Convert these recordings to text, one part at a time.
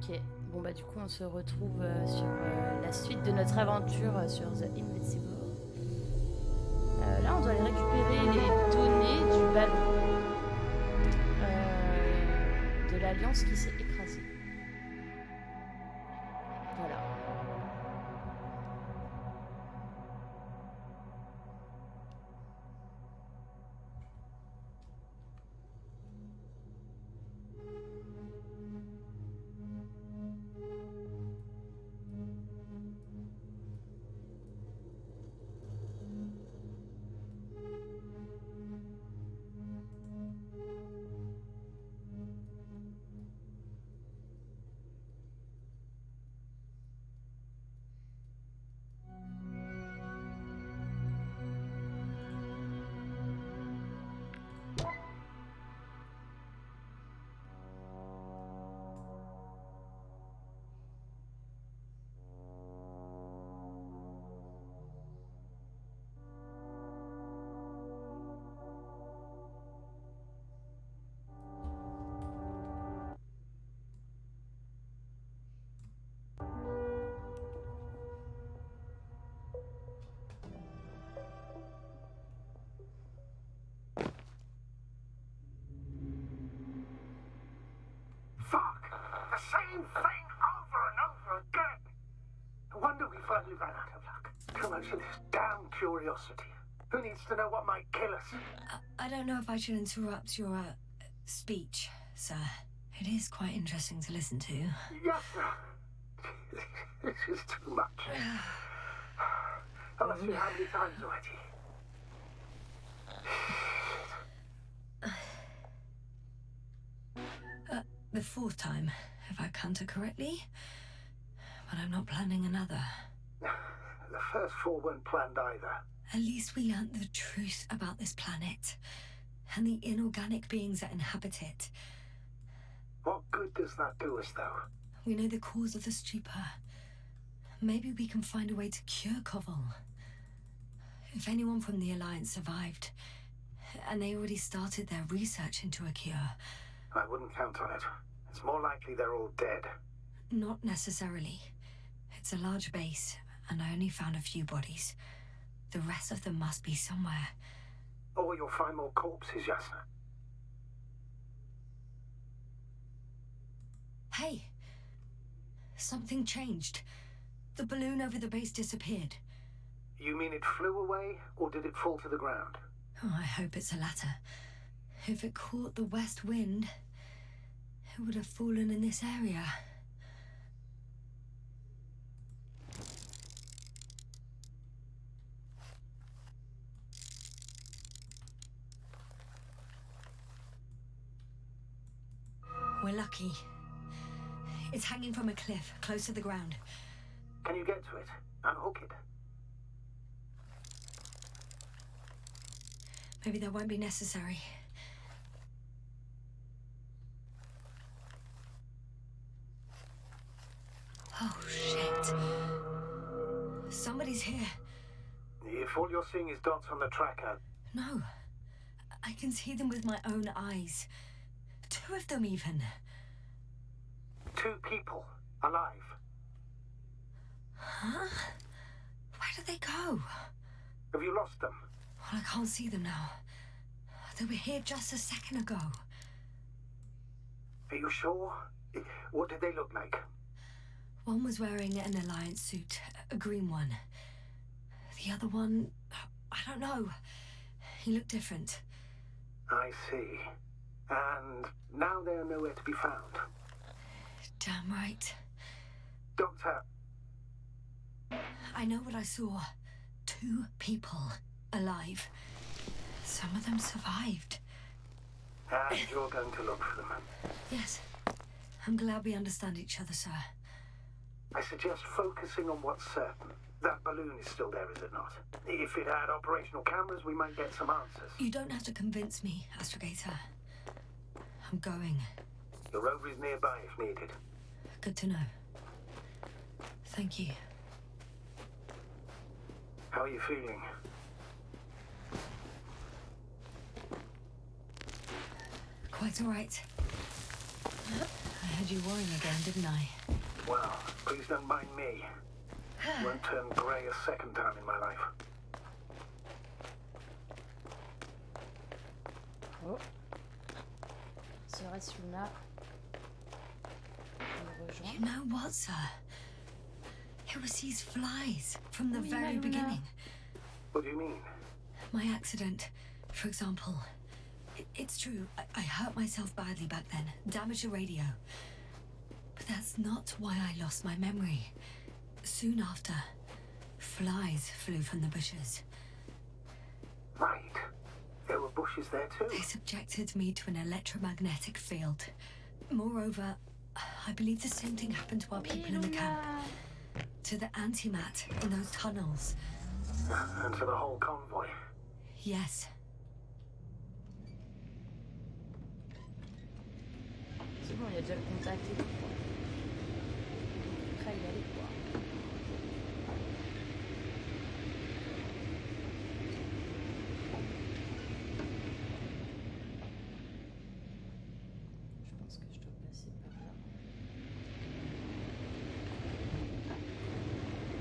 Ok, bon bah du coup on se retrouve sur la suite de notre aventure sur The Invincible. Là on doit aller récupérer les données du ballon de l'Alliance qui s'est écrasée. Voilà. Fuck! The same thing over and over again! No wonder we finally ran out of luck. Too much of this damn curiosity. Who needs to know what might kill us? I don't know if I should interrupt your speech, sir. It is quite interesting to listen to. Yes, sir. This is too much. I've asked you how many times already? The fourth time, if I counted correctly. But I'm not planning another. The first four weren't planned either. At least we learnt the truth about this planet and the inorganic beings that inhabit it. What good does that do us, though? We know the cause of the stupor. Maybe we can find a way to cure Koval. If anyone from the Alliance survived, and they already started their research into a cure. I wouldn't count on it. It's more likely they're all dead. Not necessarily. It's a large base, and I only found a few bodies. The rest of them must be somewhere. Or you'll find more corpses, Yasna. Hey! Something changed. The balloon over the base disappeared. You mean it flew away, or did it fall to the ground? Oh, I hope it's the latter. If it caught the west wind, it would have fallen in this area. We're lucky. It's hanging from a cliff, close to the ground. Can you get to it? Unhook it? Maybe that won't be necessary. Oh, shit. Somebody's here. If all you're seeing is dots on the tracker... No. I can see them with my own eyes. Two of them, even. Two people. Alive. Huh? Where did they go? Have you lost them? Well, I can't see them now. They were here just a second ago. Are you sure? What did they look like? One was wearing an Alliance suit, a green one. The other one, I don't know. He looked different. I see. And now they are nowhere to be found. Damn right. Doctor... I know what I saw. Two people alive. Some of them survived. And you're going to look for them. Yes. I'm glad we understand each other, sir. I suggest focusing on what's certain. That balloon is still there, is it not? If it had operational cameras, we might get some answers. You don't have to convince me, Astrogator. I'm going. The rover is nearby if needed. Good to know. Thank you. How are you feeling? Quite all right. had you worrying again, didn't I? Well, please don't mind me. Won't turn grey a second time in my life. Oh. Serait-ce Luna qui me rejoint? You know what, sir? It was these flies from the Oui, very Luna. beginning. What do you mean? My accident, for example. It's true, I hurt myself badly back then, damaged the radio. But that's not why I lost my memory. Soon after, flies flew from the bushes. Right. There were bushes there too. They subjected me to an electromagnetic field. Moreover, I believe the same thing happened to our Oui, people in the camp. Luna. To the antimat in those tunnels. And for the whole convoy. Yes. C'est bon, il y a déjà le contact et tout, quoi. Après, y aller, quoi. Je pense que je dois passer par là. Alors, il est où le ballon déjà?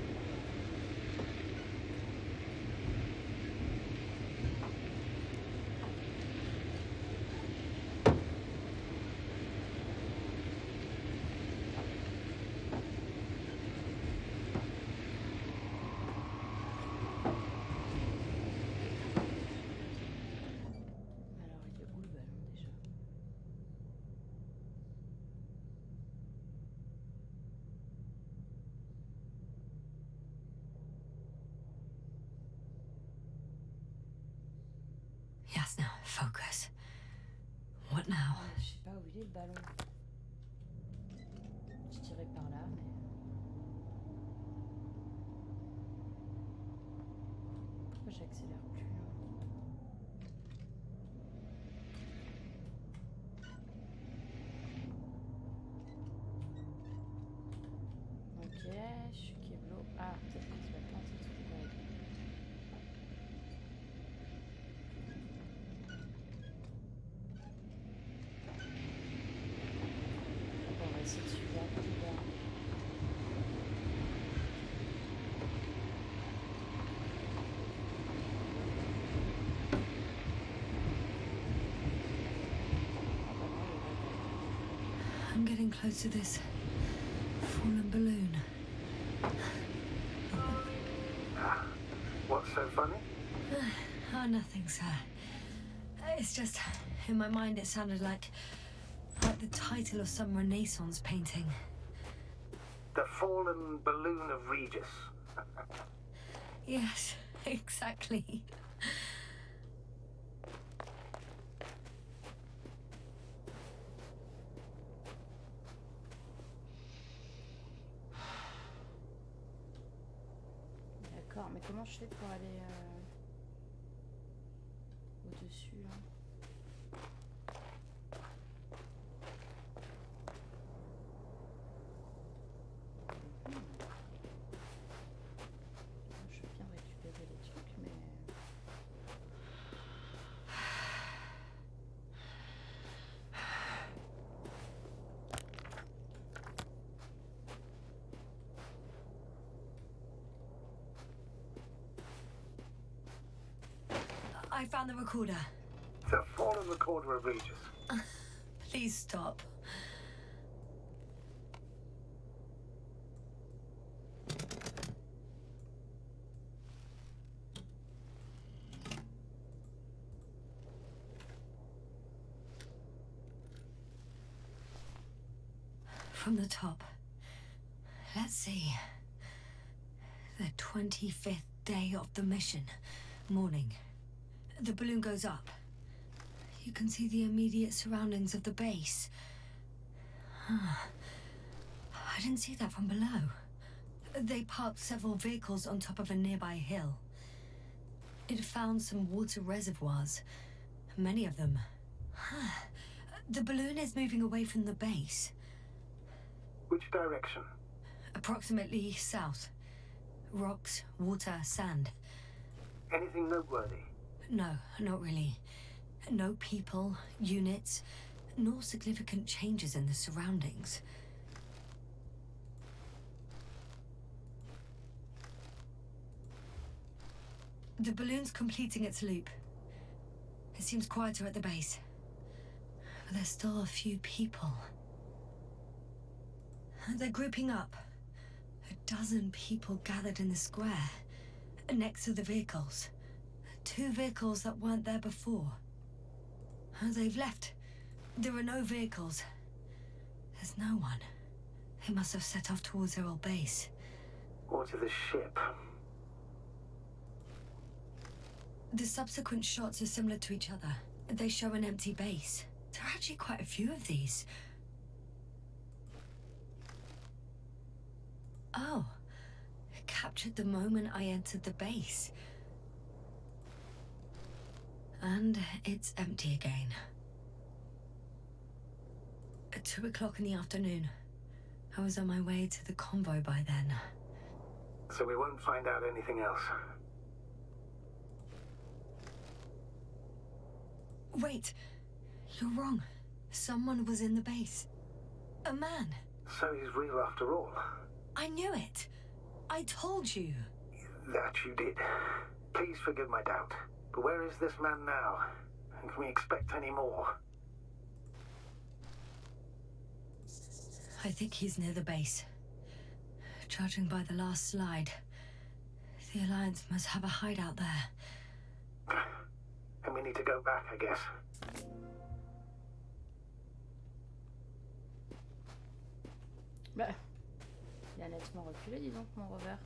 Yes, now, focus. What now? Ah, je sais pas où il est le ballon. Je dirais par là, mais. Pourquoi j'accélère plus là? Ok, je suis Keblo. Ah, peut-être que tu vas planter le truc. Ouais. Bon, on va essayer de suivre un peu là. Ah bah non, il est là. I'm getting close to this fallen balloon. What's so funny? Oh, nothing, sir. It's just, in my mind it sounded like the title of some Renaissance painting. The fallen balloon of Regis. Yes, exactly. D'accord, mais comment je fais pour aller au-dessus là? Hmm. Je veux bien récupérer les trucs, mais. I found the recorder. The fallen recorder of Regis. Please stop. From the top. Let's see. The 25th day of the mission. Morning. The balloon goes up. You can see the immediate surroundings of the base. Huh. I didn't see that from below. They parked several vehicles on top of a nearby hill. It found some water reservoirs. Many of them. Huh. The balloon is moving away from the base. Which direction? Approximately south. Rocks, water, sand. Anything noteworthy? No, not really. No people, units, nor significant changes in the surroundings. The balloon's completing its loop. It seems quieter at the base. But there's still a few people. They're grouping up. 12 people gathered in the square, next to the vehicles. 2 vehicles that weren't there before. They've left. There are no vehicles. There's no one. They must have set off towards their old base. Or to the ship. The subsequent shots are similar to each other. They show an empty base. There are actually quite a few of these. Oh, it captured the moment I entered the base. And it's empty again. At 2 o'clock in the afternoon. I was on my way to the convoy by then. So we won't find out anything else. Wait, you're wrong. Someone was in the base. A man. So he's real after all. I knew it. I told you. That you did. Please forgive my doubt. But where is this man now? And can we expect any more? I think he's near the base. Judging by the last slide, the Alliance must have a hideout there. And we need to go back, I guess. Bah, il a nettement reculé, dis donc, mon rover.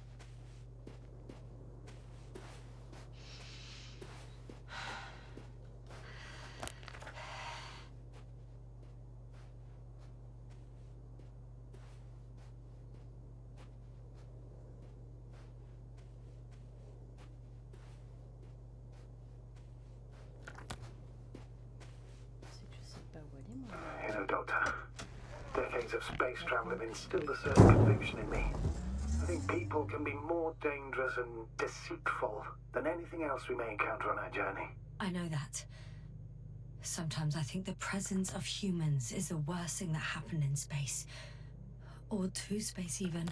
C'est que je sais pas où aller, moi. You know, Doctor, decades of space travel have instilled a certain conviction in me. I think people can be more dangerous and deceitful than anything else we may encounter on our journey. I know that. Sometimes I think the presence of humans is the worst thing that happened in space. Or to space, even.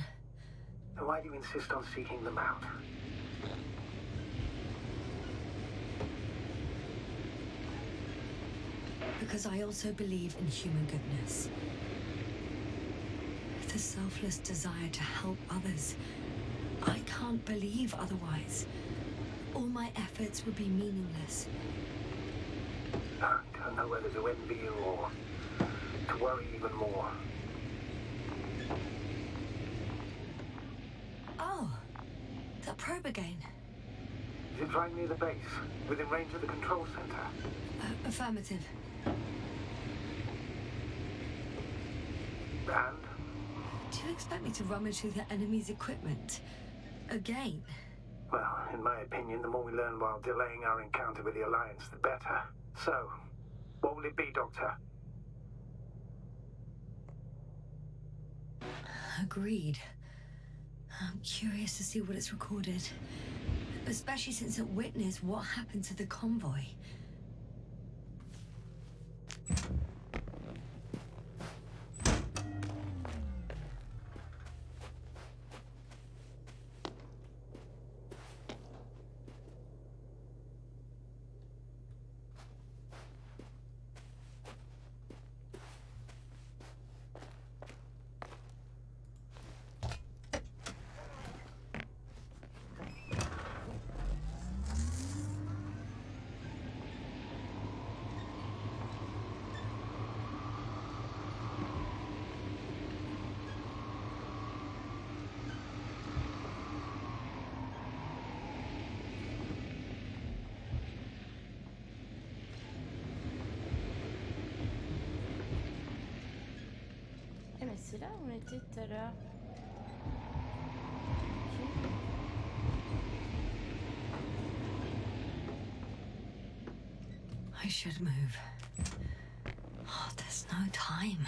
Then why do you insist on seeking them out? Because I also believe in human goodness. The selfless desire to help others. I can't believe otherwise. All my efforts would be meaningless. I don't know whether to envy you or to worry even more. Oh, that probe again. Is it right near the base, within range of the control center? Affirmative. And? Do you expect me to rummage through the enemy's equipment? Again? Well, in my opinion, the more we learn while delaying our encounter with the Alliance, the better. So, what will it be, Doctor? Agreed. I'm curious to see what it's recorded. Especially since it witnessed what happened to the convoy. C'est là où on était tout à l'heure. I should move. Oh, there's no time.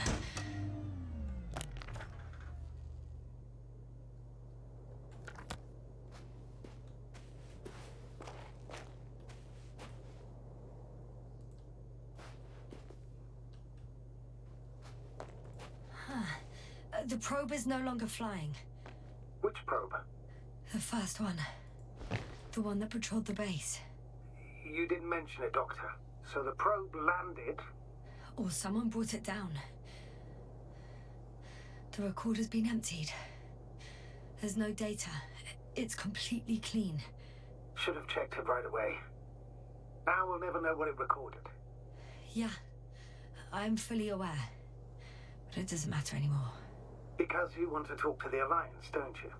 The probe is no longer flying. Which probe? The first one. The one that patrolled the base. You didn't mention it, Doctor. So the probe landed. Or someone brought it down. The recorder's been emptied. There's no data. It's completely clean. Should have checked it right away. Now we'll never know what it recorded. Yeah, I'm fully aware. But it doesn't matter anymore. Because you want to talk to the Alliance, don't you?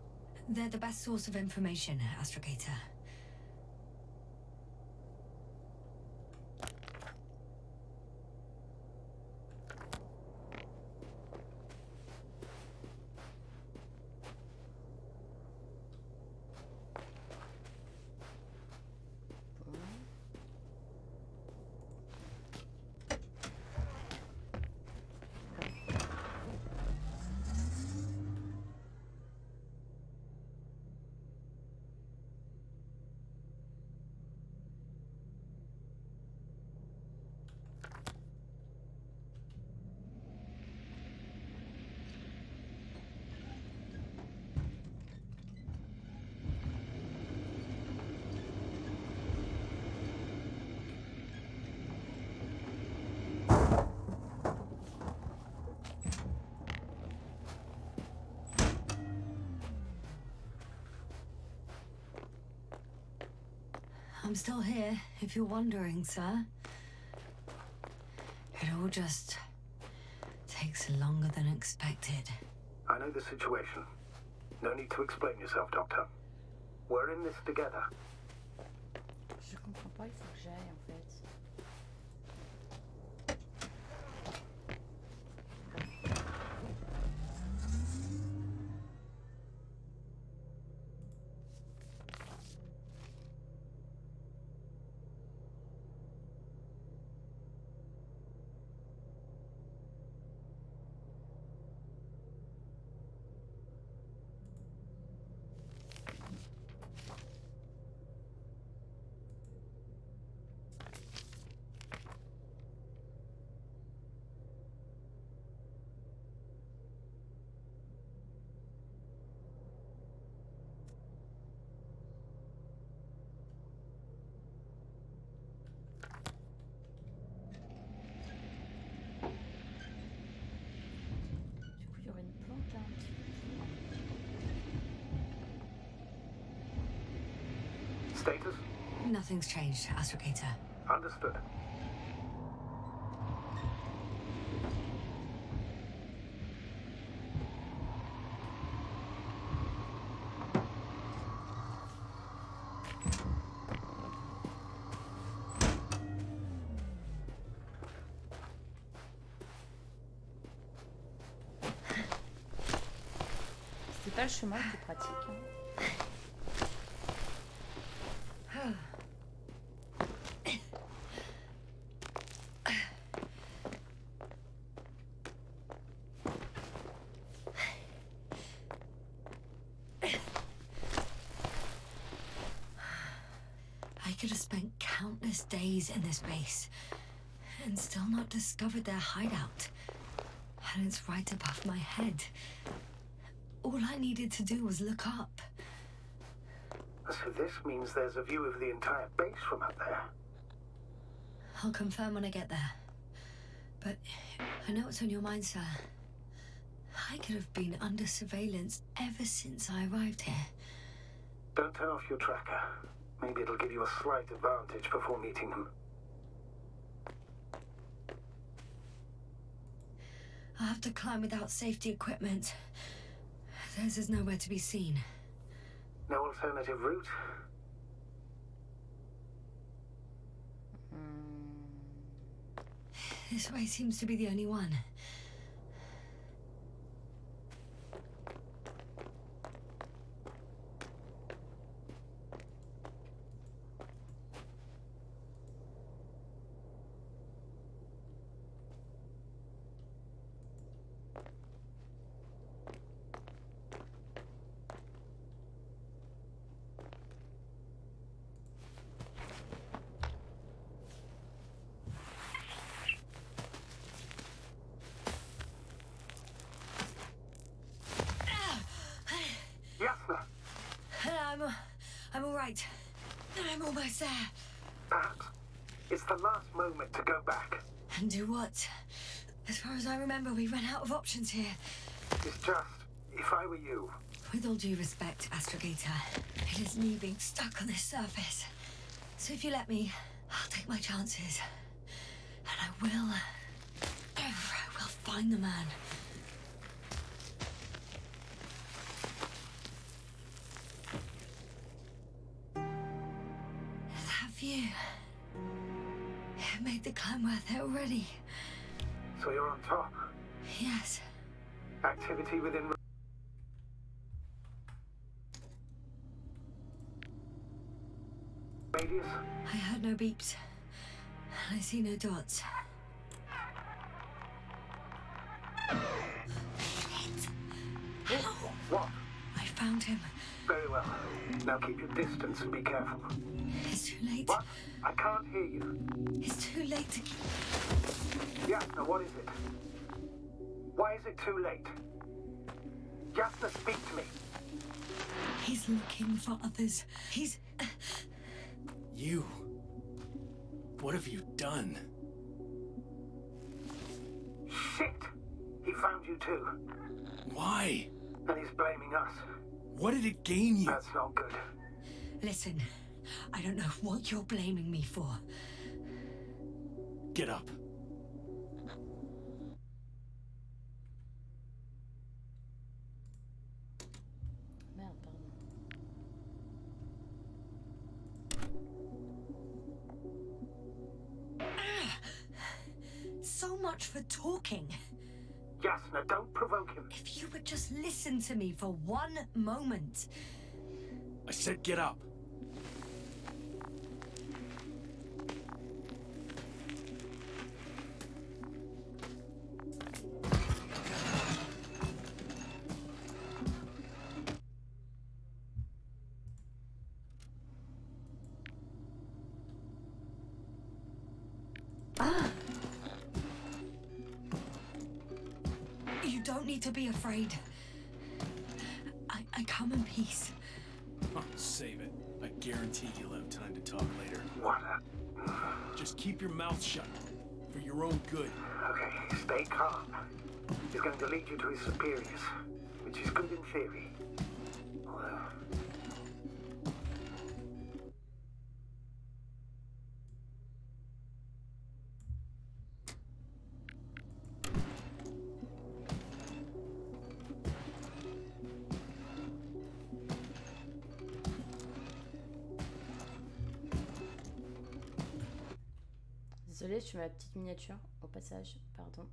They're the best source of information, Astrogator. I'm still here, if you're wondering, sir. It all just takes longer than expected. I know the situation. No need to explain yourself, Doctor. We're in this together. Je comprends pas, il faut que j'aille en fait. Status? Nothing's changed, Astrogator. Understood. C'est pas le chemin le plus pratique. Hein. I could have spent countless days in this base and still not discovered their hideout. And it's right above my head. All I needed to do was look up. So this means there's a view of the entire base from up there. I'll confirm when I get there. But I know what's on your mind, sir. I could have been under surveillance ever since I arrived here. Don't turn off your tracker. Maybe it'll give you a slight advantage before meeting them. I'll have to climb without safety equipment. Theirs is nowhere to be seen. No alternative route? This way seems to be the only one. right. I'm almost there. Perhaps it's the last moment to go back. And do what? As far as I remember, we ran out of options here. It's just, if I were you, With all due respect, Astrogator, it is me being stuck on this surface. So if you let me, I'll take my chances. And I will find the man. That view. It made the climb worth it already. so you're on top. Yes. Activity within radius. I heard no beeps. I see no dots. Shit! Ow! What? I found him. Very well. Now keep your distance and be careful. It's too late. What? I can't hear you. It's too late to keep... Yasna, what is it? Why is it too late? Yasna, speak to me. He's looking for others. He's... You. What have you done? Shit! He found you too. Why? And he's blaming us. What did it gain you? That's not good. Listen, I don't know what you're blaming me for. Get up. Merde, pardon. So much for talking. Yasna, don't provoke him. If you would just listen to me for one moment. I said get up. You don't need to be afraid. I come in peace. Huh, save it. I guarantee you'll have time to talk later. What Just keep your mouth shut. For your own good. Okay, stay calm. He's going to lead you to his superiors, which is good in theory. Although... Désolée, je fais ma petite miniature au passage, pardon.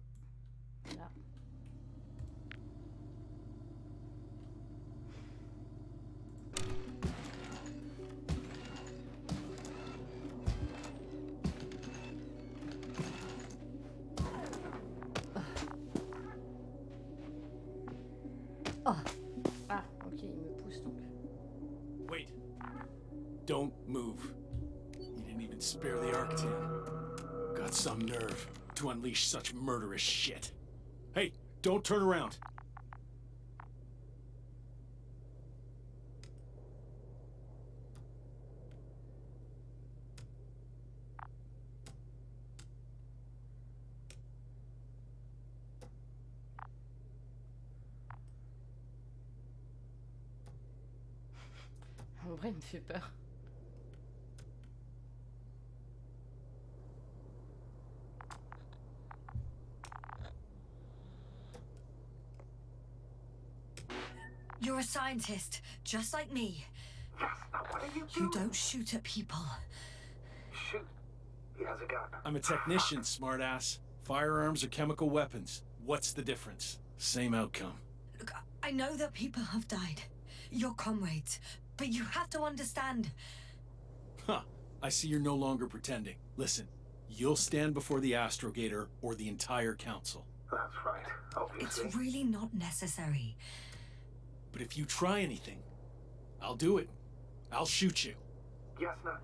Voilà. Oh. Ah, ok, il me pousse donc. Wait. Don't move. You didn't even spare the Arctan. Got some nerve to unleash such murderous shit. Hey, don't turn around. En vrai, il me fait peur. You're a scientist, just like me. Yasna, what are you You doing? don't shoot at people. Shoot. He has a gun. I'm a technician, smartass. Firearms are chemical weapons. What's the difference? Same outcome. Look, I know that people have died. Your comrades. But you have to understand. Huh. I see you're no longer pretending. Listen, you'll stand before the Astrogator or the entire council. That's right, It's obviously. really not necessary. But if you try anything, I'll do it. I'll shoot you. Yasna,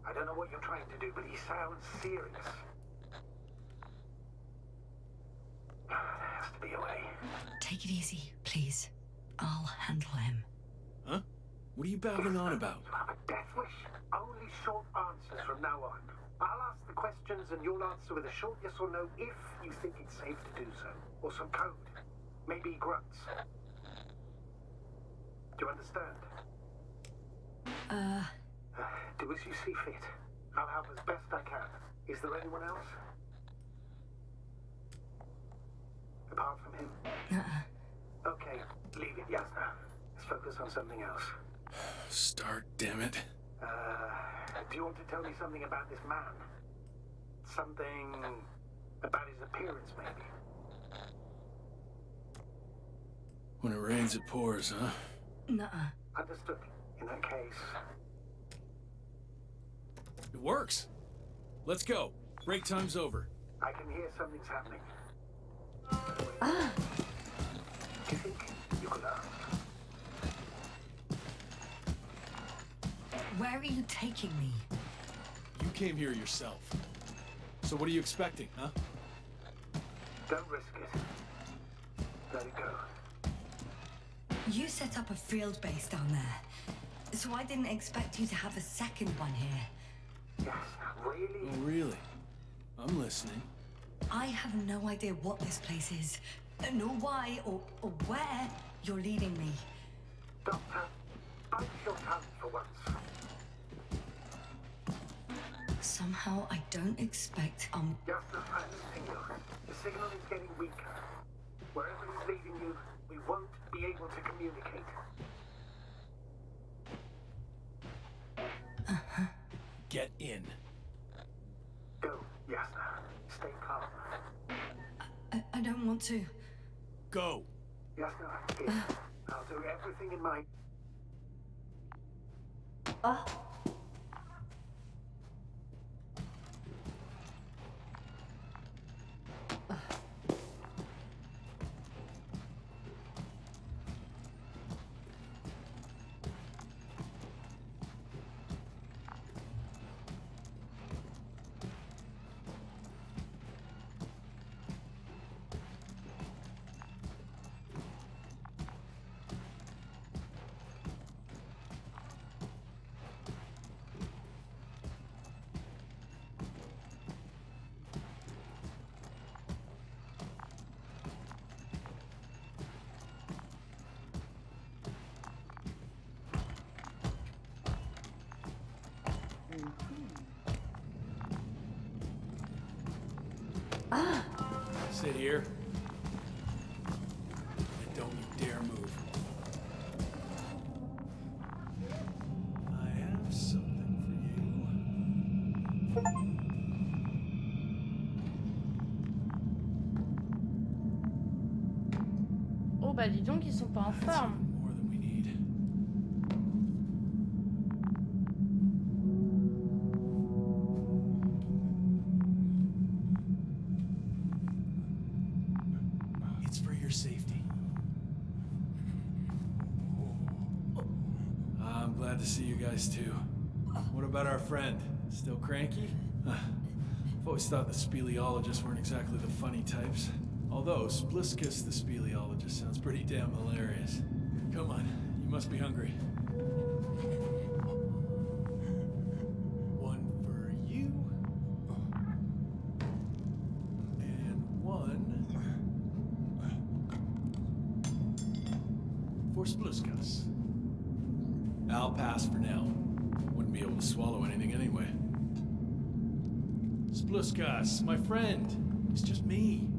I don't know what you're trying to do, but he sounds serious. There has to be a way. Take it easy, please. I'll handle him. Huh? What are you babbling on about? You have a death wish? Only short answers from now on. I'll ask the questions and you'll answer with a short yes or no if you think it's safe to do so. Or some code. Maybe grunts. Do you understand? Do as you see fit. I'll help as best I can. Is there anyone else? Apart from him? Okay, leave it, Yasna. Let's focus on something else. Start, damn it. Do you want to tell me something about this man? Something about his appearance, maybe? When it rains, it pours, huh? Understood. In that case... It works. Let's go. Break time's over. I can hear something's happening. Do you think you could ask? Where are you taking me? You came here yourself. So what are you expecting, huh? Don't risk it. Let it go. You set up a field base down there, so I didn't expect you to have a second one here. Yes, really? Oh, really? I'm listening. I have no idea what this place is, nor why or where you're leading me. Doctor, bite your tongue for once. Somehow I don't expect, Just a signal. The signal is getting weaker. Wherever he's leading you, we won't be able to communicate. Get in. Go, Yasna. Stay calm. I don't want to. Go. Yasna, here. I'll do everything in my... Sit here. And don't you dare move. I have something for you. Oh bah dis donc, ils sont pas en That's forme. even more than we need. It's for your safety. I'm glad to see you guys too. What about our friend? Still cranky? I've always thought the speleologists weren't exactly the funny types. Although Spliskus the speleologist sounds pretty damn hilarious. Come on, you must be hungry. One for you. And one for Spliskus. I'll pass for now. Wouldn't be able to swallow anything anyway. Spliskus, my friend. It's just me.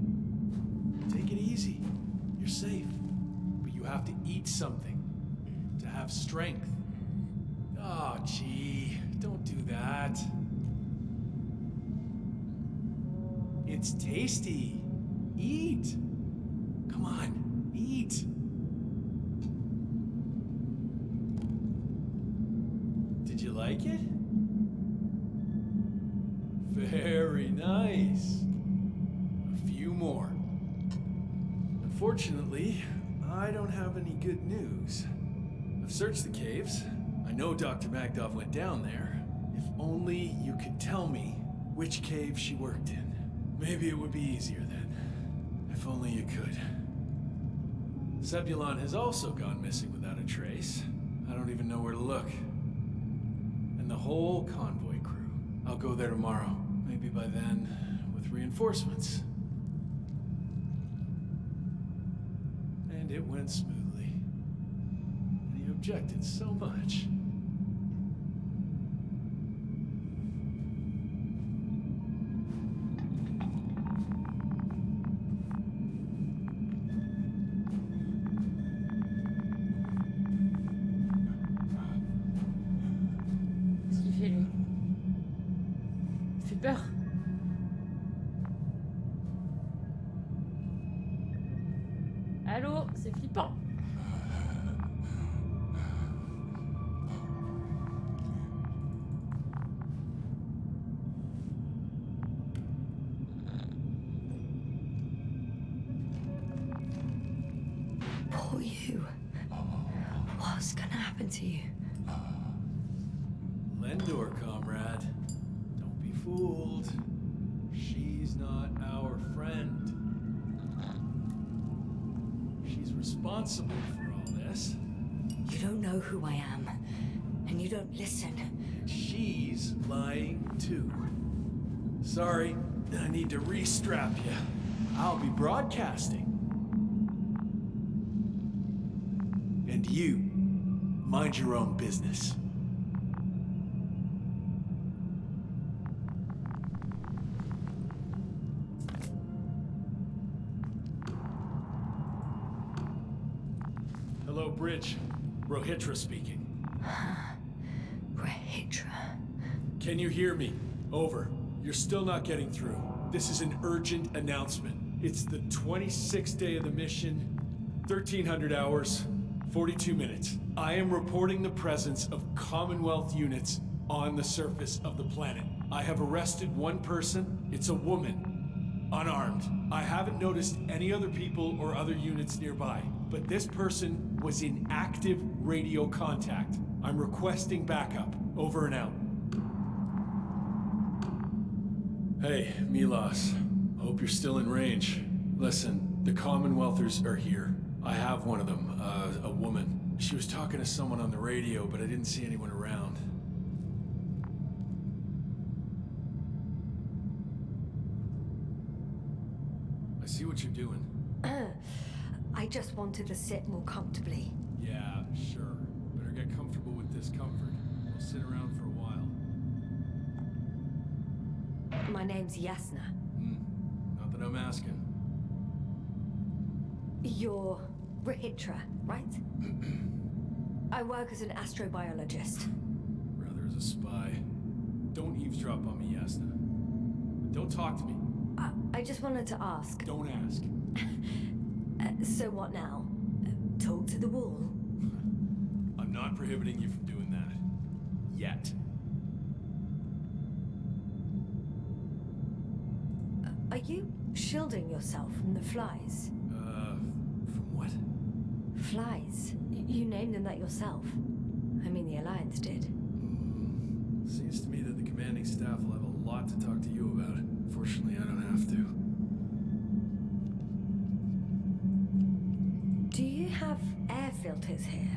Take it easy. You're safe. But you have to eat something to have strength. Oh, gee. Don't do that. It's tasty. Eat. Come on. Eat. Did you like it? Very nice. A few more. Unfortunately, I don't have any good news. I've searched the caves. I know Dr. Magdov went down there. If only you could tell me which cave she worked in. Maybe it would be easier then. If only you could. Zebulon has also gone missing without a trace. I don't even know where to look. And the whole convoy crew. I'll go there tomorrow. Maybe by then, with reinforcements. And it went smoothly. And he objected so much. Qu'est-ce qu'il fait lui? Il fait peur. Allô, c'est flippant. Poor you. What's gonna happen to you? Lendor, comrade. Don't be fooled. She's not our friend. She's responsible for all this. You don't know who I am, and you don't listen. She's lying too. Sorry, I need to restrap you. I'll be broadcasting. And you, mind your own business. Hello, Bridge. Rohitra speaking. Rohitra. Can you hear me? Over. You're still not getting through. This is an urgent announcement. It's the 26th day of the mission, 1300 hours, 42 minutes. I am reporting the presence of Commonwealth units on the surface of the planet. I have arrested one person. It's a woman, unarmed. I haven't noticed any other people or other units nearby, but this person was in active radio contact. I'm requesting backup. Over and out. Hey, Milos. Hope you're still in range. Listen, the Commonwealthers are here. I have one of them, a woman. She was talking to someone on the radio, but I didn't see anyone around. I see what you're doing. I just wanted to sit more comfortably. Yeah, sure. Better get comfortable with discomfort. We'll sit around for a while. My name's Yasna. Not that I'm asking. You're Rohitra, right? I work as an astrobiologist. Rather as a spy. Don't eavesdrop on me, Yasna. Don't talk to me. I just wanted to ask. Don't ask. So what now? Talk to the wall? I'm not prohibiting you from doing that. Yet. Are you shielding yourself from the flies? From what? Flies? You named them that yourself. I mean, the Alliance did. Seems to me that the commanding staff will have a lot to talk to you about. Fortunately, I don't have to. Do you have air filters here?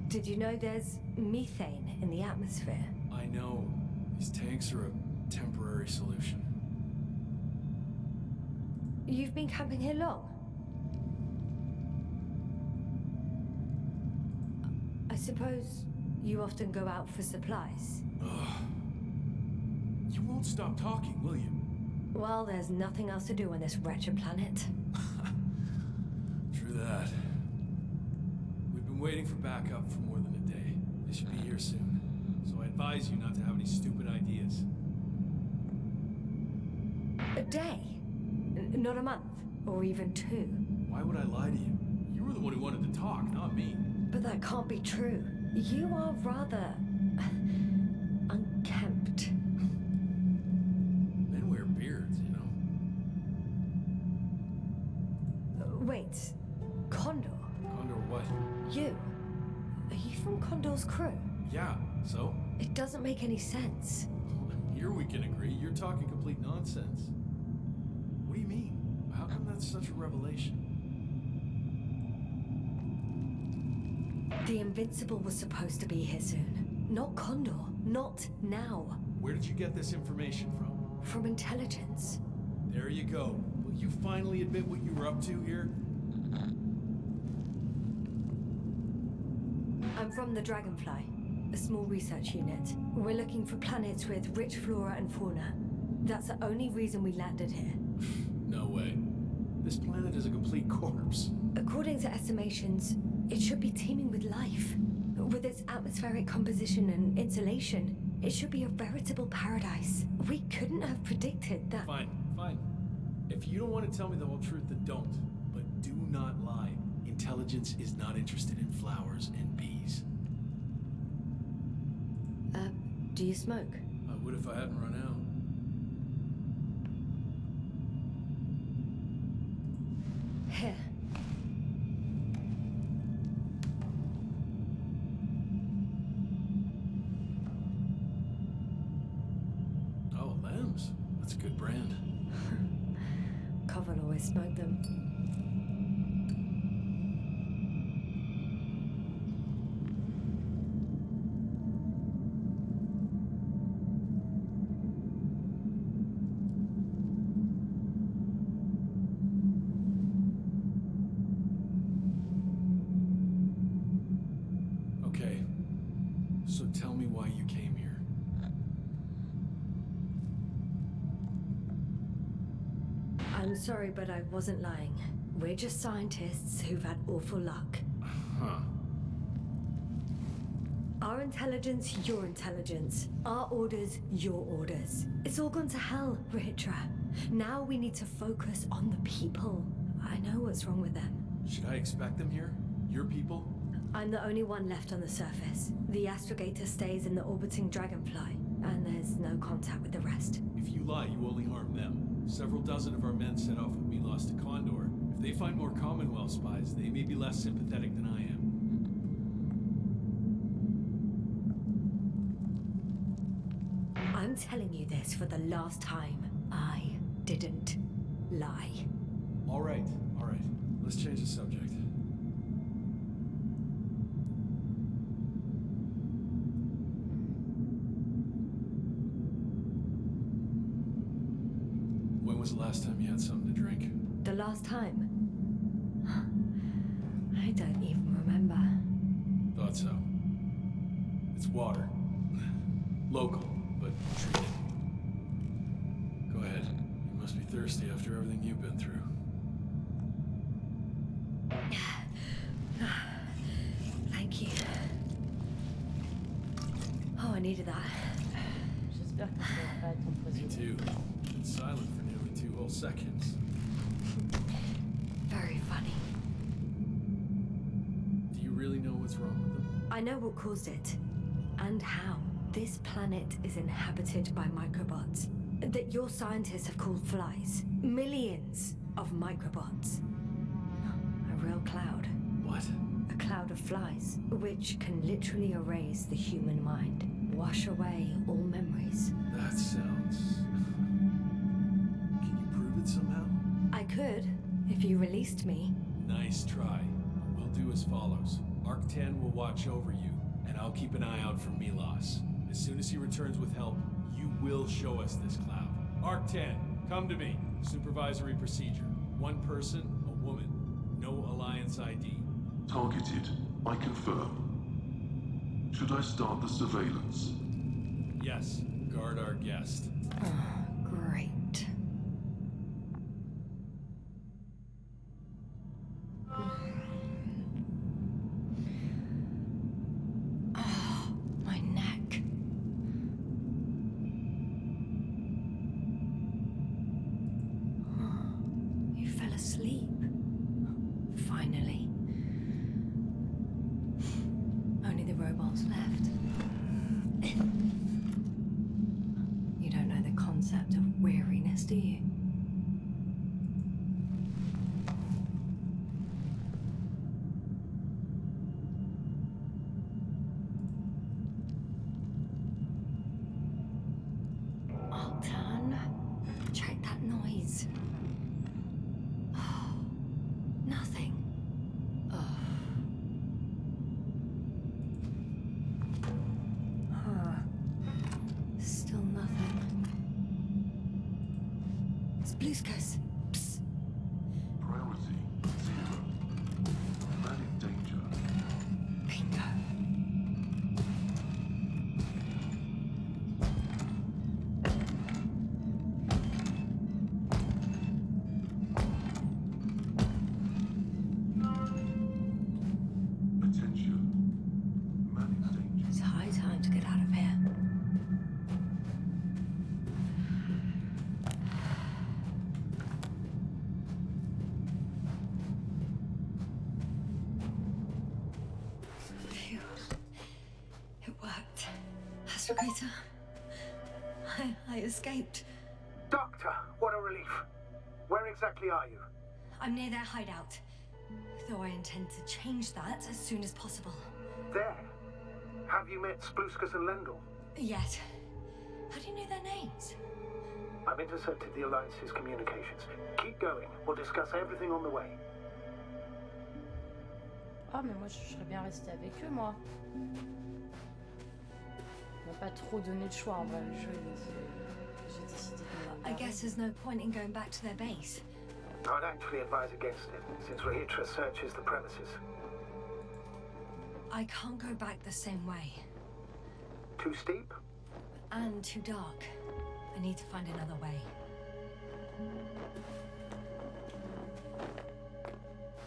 Did you know there's methane in the atmosphere? I know. These tanks are a temporary solution. You've been camping here long? I suppose you often go out for supplies? You won't stop talking, will you? Well, there's nothing else to do on this wretched planet. True that. We've been waiting for backup for more than a day. They should be here soon. So I advise you not to have any stupid ideas. A day? Not a month? Or even 2? Why would I lie to you? You were the one who wanted to talk, not me. But that can't be true. You are rather... unkempt. Men wear beards, you know. Wait. Condor? Condor what? You? Are you from Condor's crew? Yeah, so? It doesn't make any sense. Here we can agree. You're talking complete nonsense. What do you mean? How come that's such a revelation? The Invincible was supposed to be here soon. Not Condor. Not now. Where did you get this information from? From intelligence. There you go. Will you finally admit what you were up to here? I'm from the Dragonfly, a small research unit. We're looking for planets with rich flora and fauna. That's the only reason we landed here. No way. This planet is a complete corpse. According to estimations, it should be teeming with life. With its atmospheric composition and insulation, it should be a veritable paradise. We couldn't have predicted that. Fine, fine. If you don't want to tell me the whole truth, then don't. But do not lie. Intelligence is not interested in flowers and bees. Do you smoke? I would if I hadn't run out. Here. Oh, lambs. That's a good brand. Koval always smoked them. Okay. So tell me why you came here. I'm sorry, but I wasn't lying. We're just scientists who've had awful luck. Huh. Our intelligence, your intelligence. Our orders, your orders. It's all gone to hell, Rahitra. Now we need to focus on the people. I know what's wrong with them. Should I expect them here? Your people? I'm the only one left on the surface. The astrogator stays in the orbiting dragonfly, and there's no contact with the rest. If you lie, you only harm them. Several dozen of our men set off with Milos to Condor. If they find more Commonwealth spies, they may be less sympathetic than I am. I'm telling you this for the last time. I didn't lie. All right. Let's change the subject. When was the last time you had something to drink? The last time? I don't even remember. Thought so. It's water. Local, but treated. Go ahead. You must be thirsty after everything you've been through. Thank you. Oh, I needed that. J'espère que ça va pas être Me empoisonné. too. Been silent for nearly 2 whole seconds. Very funny. Do you really know what's wrong with them? I know what caused it. And how. This planet is inhabited by microbots that your scientists have called flies. Millions of microbots. A real cloud. What? A cloud of flies, which can literally erase the human mind. Wash away all memories. That sounds... Can you prove it somehow? I could, if you released me. Nice try. We'll do as follows. Arc 10 will watch over you, and I'll keep an eye out for Milos. As soon as he returns with help, you will show us this cloud. Arc 10, come to me. Supervisory procedure. One person, a woman. No Alliance ID. Targeted. I confirm. Should I start the surveillance? Yes, guard our guest. Great. Oh, my neck. You fell asleep. Finally. Only the robots left. You don't know the concept of weariness, do you? Altan, check that noise. Oh, nothing. Oh. Blueskus. Psst. Priority 0. Man in danger. Bingo. Attention. Man in danger. It's high time to get out of here. Phew. It worked. Astrocrator. I escaped. Doctor, what a relief. Where exactly are you? I'm near their hideout. Though I intend to change that as soon as possible. There. Have you met Spluskus and Lendl? Yet. How do you know their names? I've intercepted the Alliance's communications. Keep going. We'll discuss everything on the way. Oh, mais moi, je serais bien restée avec eux, moi. On m'a pas trop donné de choix, en vrai, le jeu. J'ai décidé de me I guess there's no point in going back to their base. I'd actually advise against it, since Rahitra searches the premises. I can't go back the same way. Too steep? And too dark. I need to find another way.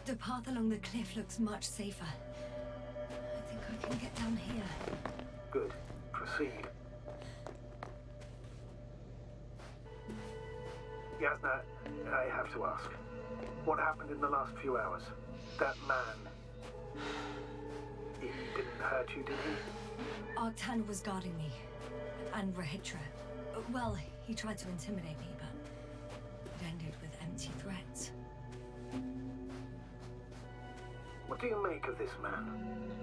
The path along the cliff looks much safer. I think I can get down here. Good. Proceed. Yasna, I have to ask. What happened in the last few hours? That man... He didn't hurt you, did he? Arctan was guarding me. And Rahitra. Well, he tried to intimidate me, but it ended with empty threats. What do you make of this man?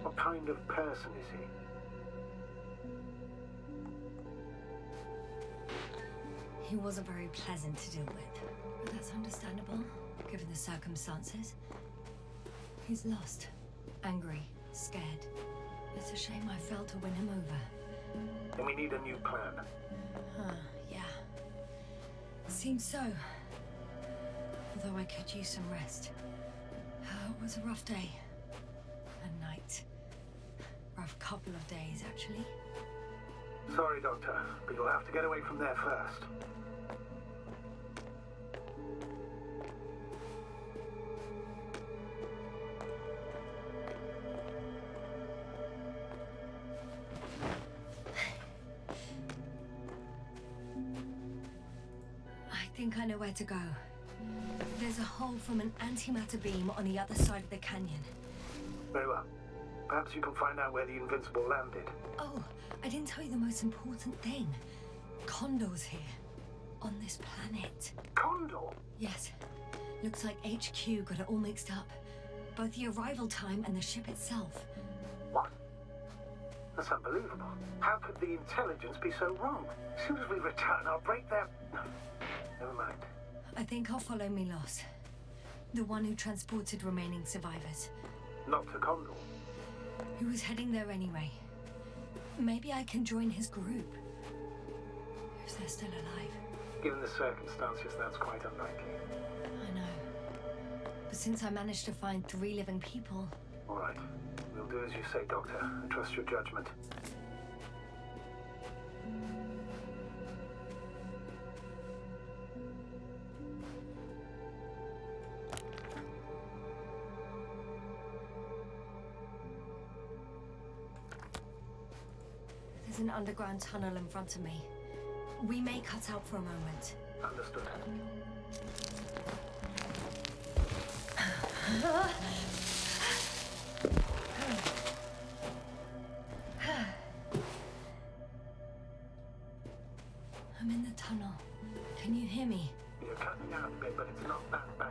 What kind of person is he? He wasn't very pleasant to deal with. But that's understandable, given the circumstances. He's lost. Angry. Scared. It's a shame I failed to win him over. And we need a new plan. Yeah. Seems so. Although I could use some rest. It was a rough day. A night. Rough couple of days, actually. Sorry, Doctor, but you'll have to get away from there first. I think I know where to go. There's a hole from an antimatter beam on the other side of the canyon. Very well. Perhaps you can find out where the Invincible landed. Oh, I didn't tell you the most important thing. Condor's here. On this planet. Condor? Yes. Looks like HQ got it all mixed up. Both the arrival time and the ship itself. What? That's unbelievable. How could the intelligence be so wrong? As soon as we return, I'll break their... No, never mind. I think I'll follow Milos. The one who transported remaining survivors. Not to Condor. He was heading there anyway. Maybe I can join his group. If they're still alive. Given the circumstances, that's quite unlikely. I know. But since I managed to find 3 living people... All right. We'll do as you say, Doctor. I trust your judgment. There's an underground tunnel in front of me. We may cut out for a moment. Understood. I'm in the tunnel. Can you hear me? You're cutting out a bit, but it's not that bad.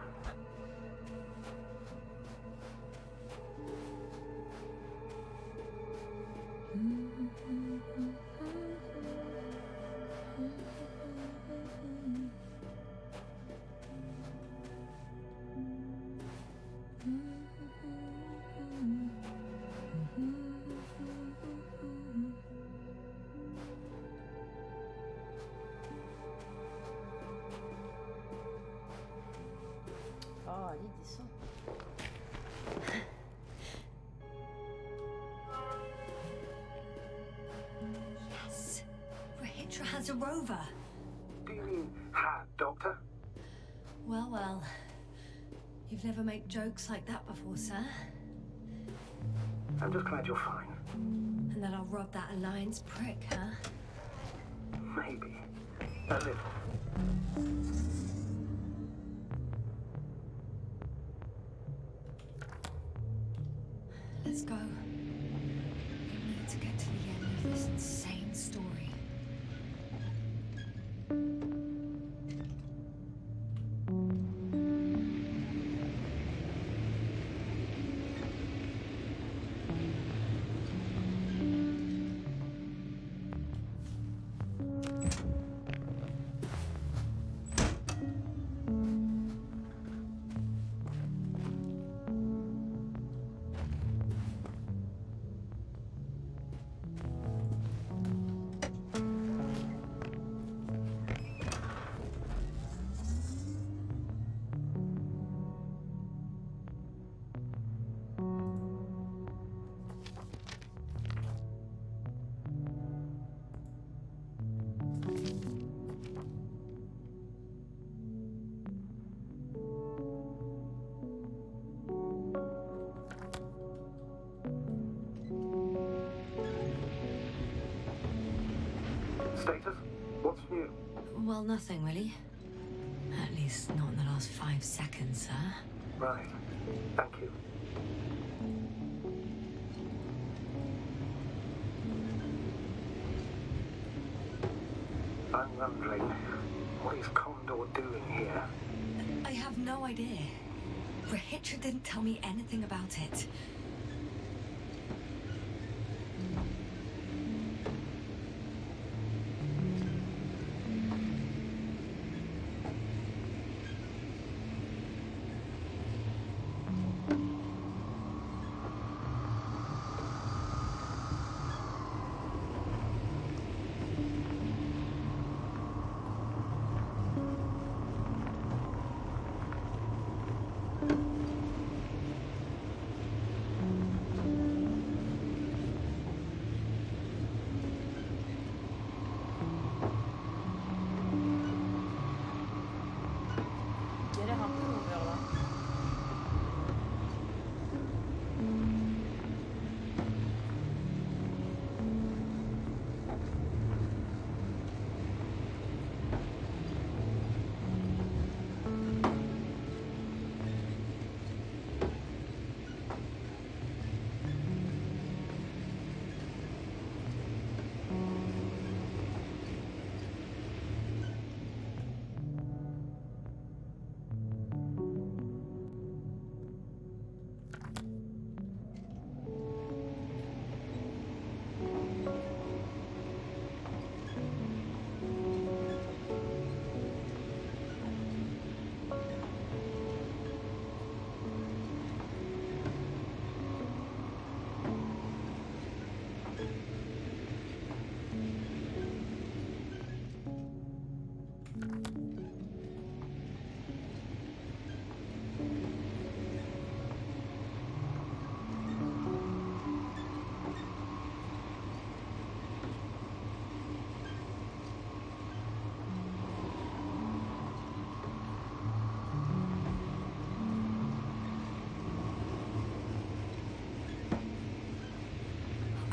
That's a rover. Do you mean had, Doctor? Well, well. You've never made jokes like that before, sir. I'm just glad you're fine. And that I'll rob that Alliance prick, huh? Maybe. A little. Let's go. We need to get to the end of this insane story. Status? What's new? Well, nothing really. At least not in the last 5 seconds, sir. Right. Thank you. I'm wondering, what is Condor doing here? I have no idea. Rahitra didn't tell me anything about it. Il a l'air un peu over là.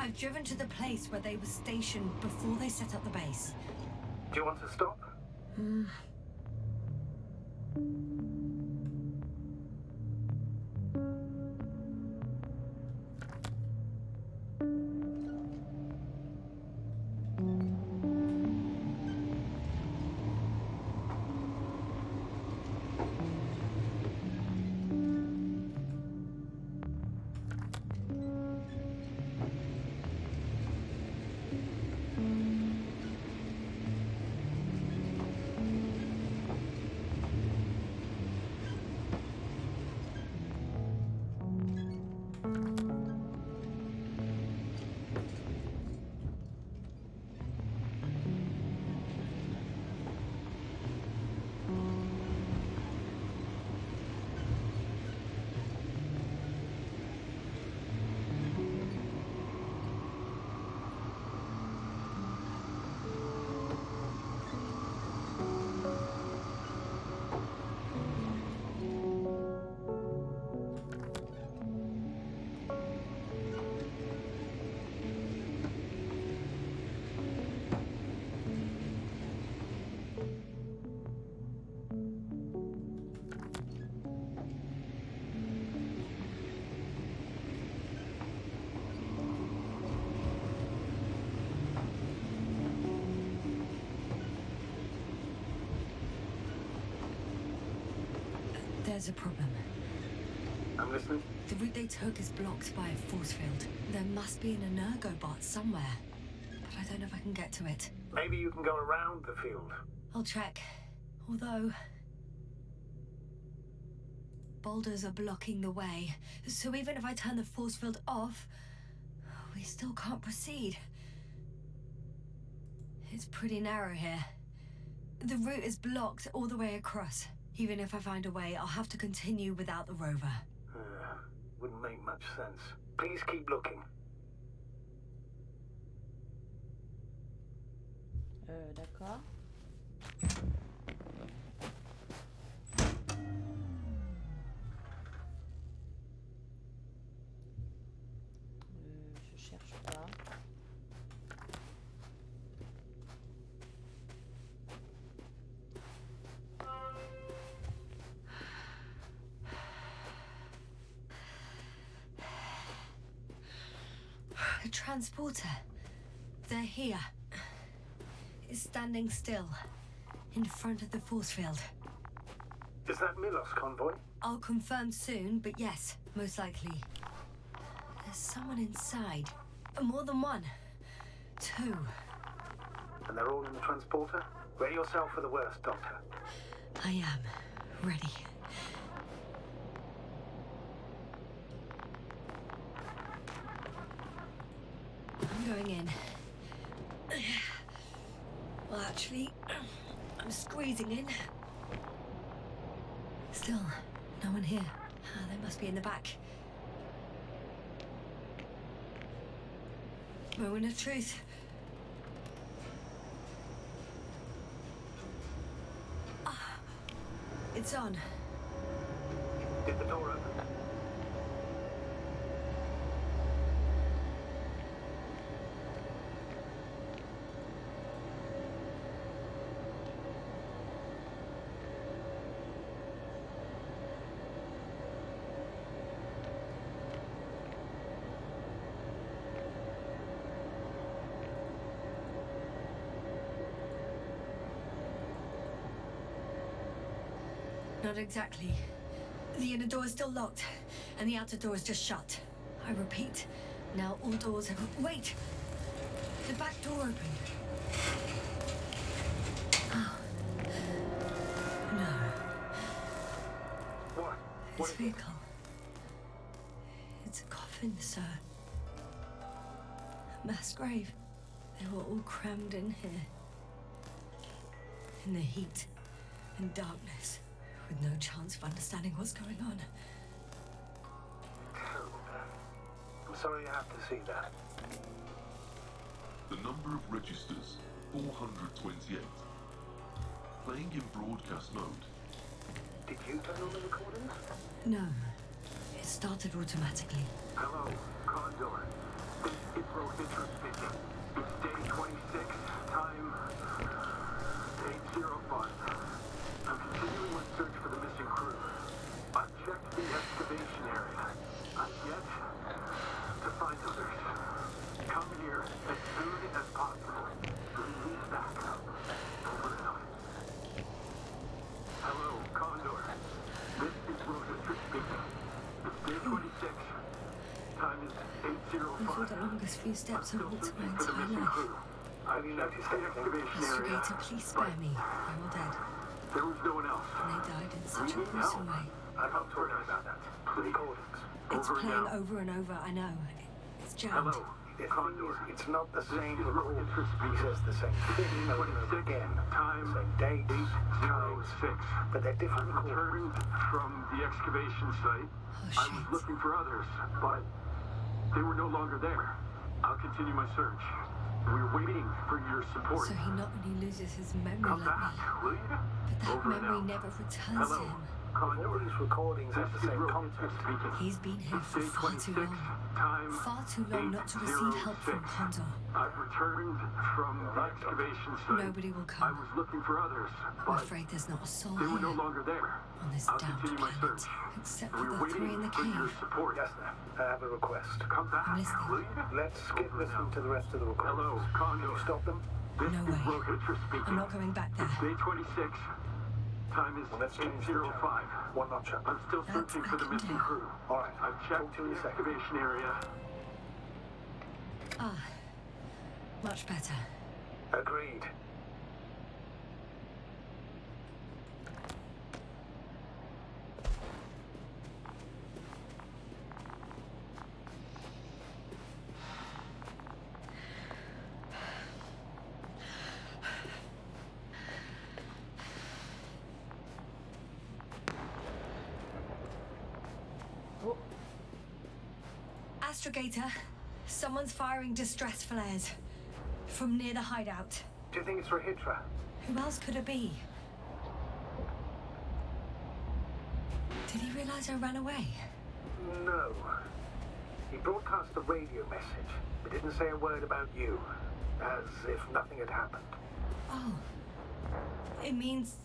I've driven to the place where they were stationed before they set up the base. Do you want to stop? there's a problem. I'm listening. The route they took is blocked by a force field. There must be an energobot somewhere, but I don't know if I can get to it. Maybe you can go around the field. I'll check. Although boulders are blocking the way, so even if I turn the force field off, we still can't proceed. It's pretty narrow here. The route is blocked all the way across. Even if I find a way, I'll have to continue without the rover. Wouldn't make much sense. Please keep looking. D'accord. Je cherche pas. A transporter. They're here. It's standing still, in front of the force field. Is that Milos convoy? I'll confirm soon, but yes, most likely. There's someone inside. More than one. Two. And they're all in the transporter? Ready yourself for the worst, Doctor. I am ready. I'm going in. Well, actually, I'm squeezing in. Still, no one here. They must be in the back. Moment of truth. It's on. Did the door open? Not exactly. The inner door is still locked, and the outer door is just shut. I repeat, now all doors have... Wait! The back door opened. Oh. No. What? It's vehicle. It's a coffin, sir. A mass grave. They were all crammed in here. In the heat and darkness, with no chance of understanding what's going on. I'm sorry you have to see that. The number of registers, 428. Playing in broadcast mode. Did you turn on the recordings? No. It started automatically. Hello, Condor. This is Aventure speaking. It's day 26, time 8:05. I'm continuing my search for the missing crew. I've checked the excavation area. I've yet to find others. Come here as soon as possible. Please back up. Over and out. Hello, Condor. This is Aventure speaking. It's day 26. Time is I thought 8:05. the longest few steps of all to my For the entire missing life. crew. Have you noticed the excavation area? Instigator, please spare me. They're all dead. There was no one else. And they died in such a We need gruesome help. way. I've not told her about that. The recordings. It's Over playing now. over and over, I know. It's jammed. Hello, Condor. It's not the same recording. He says the same thing over and over again. Time, same date, times, but they're different recordings. From the excavation site. Oh, I shit. was looking for others, but they were no longer there. I'll continue my search. We're waiting for your support. So he not only loses his memory Come like back, me, will you? but that Over memory now. never returns to Hello, him. Condor. All these recordings have the same content. He's been here for far too long. Time Far too long not to receive help from 8:06. Condor. I've returned from the excavation site. Nobody will I come. was looking for others, I'm but afraid there's not a soul they were no here longer there. on this I'll damned continue my planet, search. except for We're the three in waiting the for your cave. support. Yes, sir. I have a request. Come back, I'm listening. will you? Let's skip listening to the rest of the recordings. Hello, Condor. Can you stop them? This No is way. Aventure speaking. I'm not going back there. It's day 26. Time is Let's change the 8:05. channel. One notch up. I'm still That's searching for the what I can missing do. crew. All right. I've checked Talk to the you in a second. excavation area. Ah, much better. Agreed. Oh, Astrogator, someone's firing distress flares from near the hideout. Do you think it's for Hydra? Who else could it be? Did he realize I ran away? No. He broadcast a radio message, but didn't say a word about you. As if nothing had happened. Oh. It means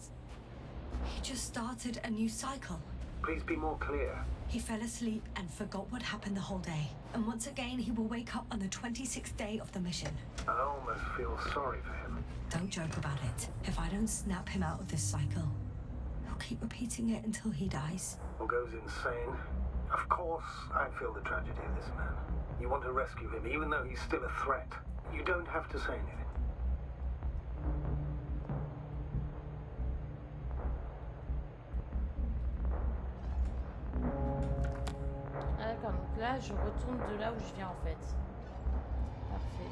he just started a new cycle. Please be more clear. He fell asleep and forgot what happened the whole day. And once again, he will wake up on the 26th day of the mission. I almost feel sorry for him. Don't joke about it. If I don't snap him out of this cycle, he'll keep repeating it until he dies. Or goes insane. Of course, I feel the tragedy of this man. You want to rescue him, even though he's still a threat. You don't have to say anything. ah d'accord, donc là je retourne de là où je viens en fait. Parfait.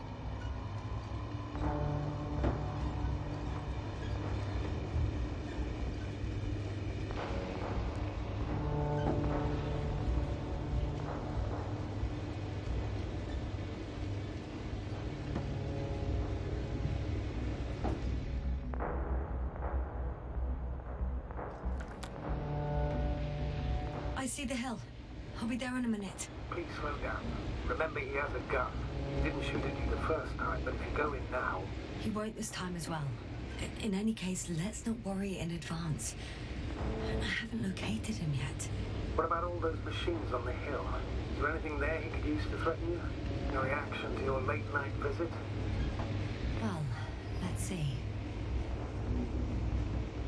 I see the hill. I'll be there in a minute. Please slow down. Remember, he has a gun. He didn't shoot at you the first time, but if you go in now... He won't this time as well. In any case, let's not worry in advance. I haven't located him yet. What about all those machines on the hill? Is there anything there he could use to threaten you? No reaction to your late-night visit? Well, let's see.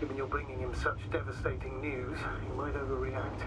Given you're bringing him such devastating news, he might overreact.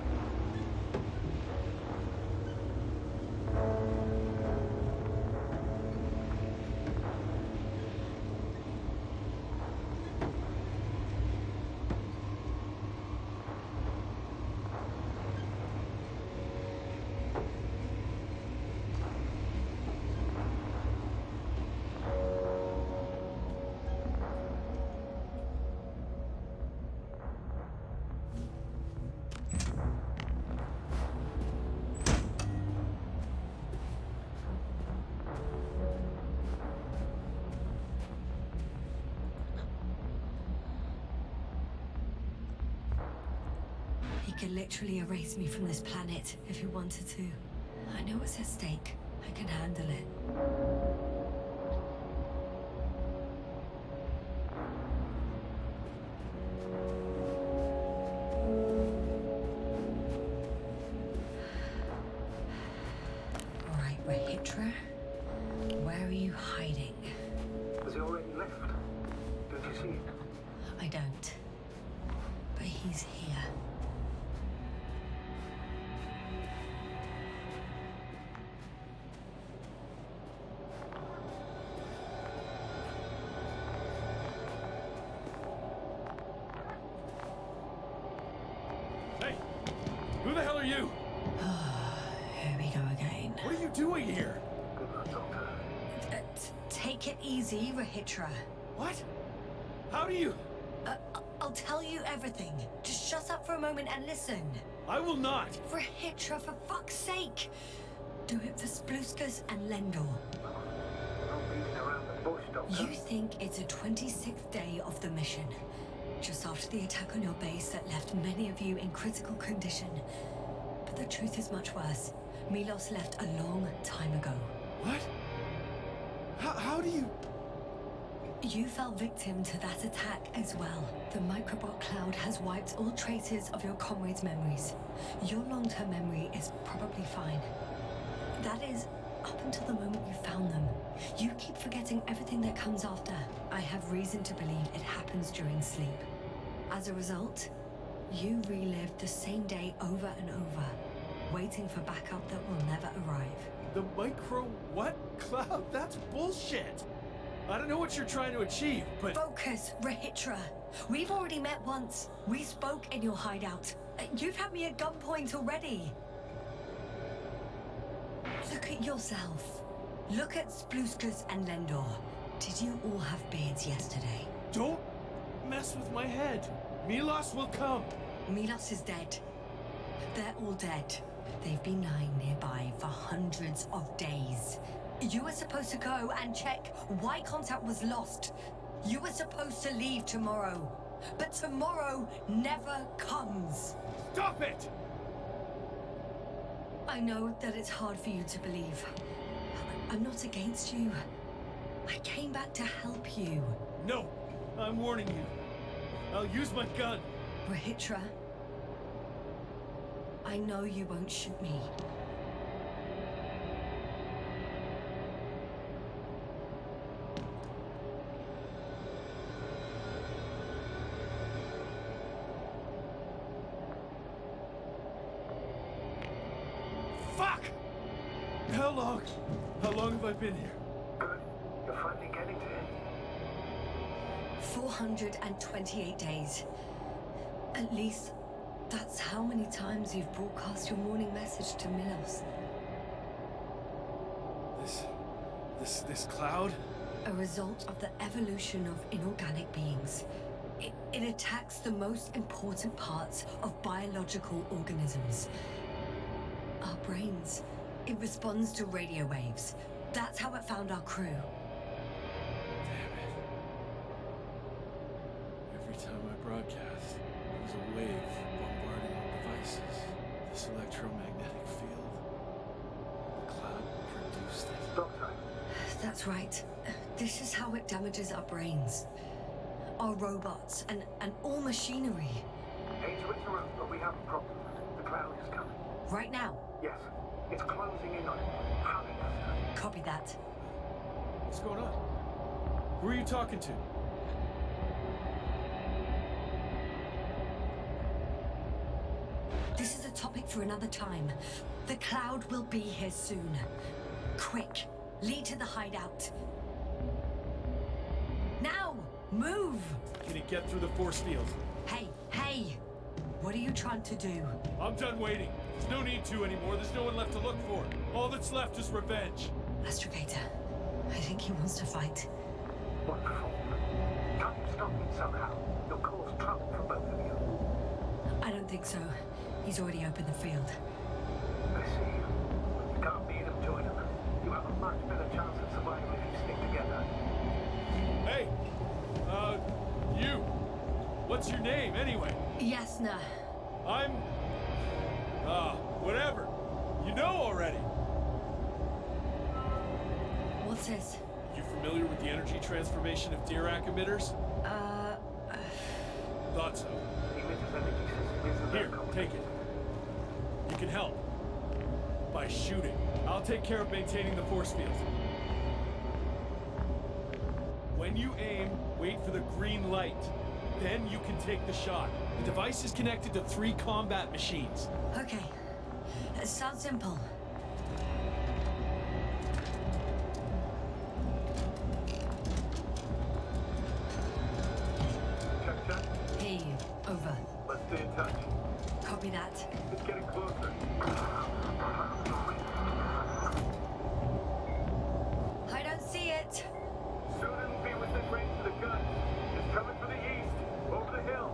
He could literally erase me from this planet if he wanted to. I know what's at stake. I can handle it. All right, Hydra. Where are you hiding? Has he already left? Don't you see it? I don't. But he's here. Hey! Who the hell are you? Here we go again. What are you doing here? Good luck, Doctor. Take it easy, Rahitra. What? How do you... I'll tell you everything. Just shut up for a moment and listen. I will not! Rahitra, for fuck's sake! Do it for Spluskas and Lendor. We're not beating around the bush, Doctor. You think it's the 26th day of the mission. Just after the attack on your base that left many of you in critical condition. But the truth is much worse. Milos left a long time ago. What? How do you... You fell victim to that attack as well. The microbot cloud has wiped all traces of your comrades' memories. Your long-term memory is probably fine. That is, up until the moment you found them. You keep forgetting everything that comes after. I have reason to believe it happens during sleep. As a result, you relived the same day over and over, waiting for backup that will never arrive. The micro what? Cloud? That's bullshit! I don't know what you're trying to achieve, but... Focus, Rahitra. We've already met once. We spoke in your hideout. You've had me at gunpoint already. Look at yourself. Look at Spluskus and Lendor. Did you all have beards yesterday? Don't mess with my head. Milos will come. Milos is dead. They're all dead. They've been lying nearby for hundreds of days. You were supposed to go and check why contact was lost. You were supposed to leave tomorrow. But tomorrow never comes. Stop it! I know that it's hard for you to believe. I'm not against you. I came back to help you. No, I'm warning you. I'll use my gun. Rahitra, I know you won't shoot me. Fuck! How long have I been here? Good. You're finally getting to it. 428 days. At least, that's how many times you've broadcast your morning message to Milos. This cloud? A result of the evolution of inorganic beings. It attacks the most important parts of biological organisms. Our brains. It responds to radio waves. That's how it found our crew. Damn it. Every time I broadcast, there was a wave bombarding our devices. This electromagnetic field. The cloud produced it. Doctor, That's right. This is how it damages our brains. Our robots and all machinery. hate to interrupt, but we have a problem. The cloud is coming. Right now. Yes, it's closing in on it. Hurry, Esther. Copy that. What's going on? Who are you talking to? This is a topic for another time. The cloud will be here soon. Quick, lead to the hideout. Now, move! Can he get through the force field? Hey, hey! What are you trying to do? I'm done waiting. There's no need to anymore. There's no one left to look for. All that's left is revenge. Astrogator, I think he wants to fight. What for? Can't you stop it somehow? You'll cause trouble for both of you. I don't think so. He's already opened the field. I see. You can't beat them, join them. You have a much better chance of surviving if you stick together. Hey! You! What's your name, anyway? Yasna. I'm... whatever. You know already. What's this? You familiar with the energy transformation of Dirac emitters? Thought so. The emitter's energy system isn't Here, that take it. You can help. By shooting. I'll take care of maintaining the force field. When you aim, wait for the green light. Then you can take the shot. The device is connected to 3 combat machines. Okay. Sounds simple. Check. Hear you. Over. Let's stay in touch. Copy that. It's getting closer. I don't see it. Soon it'll be within range of the gun. It's coming from the east, over the hill.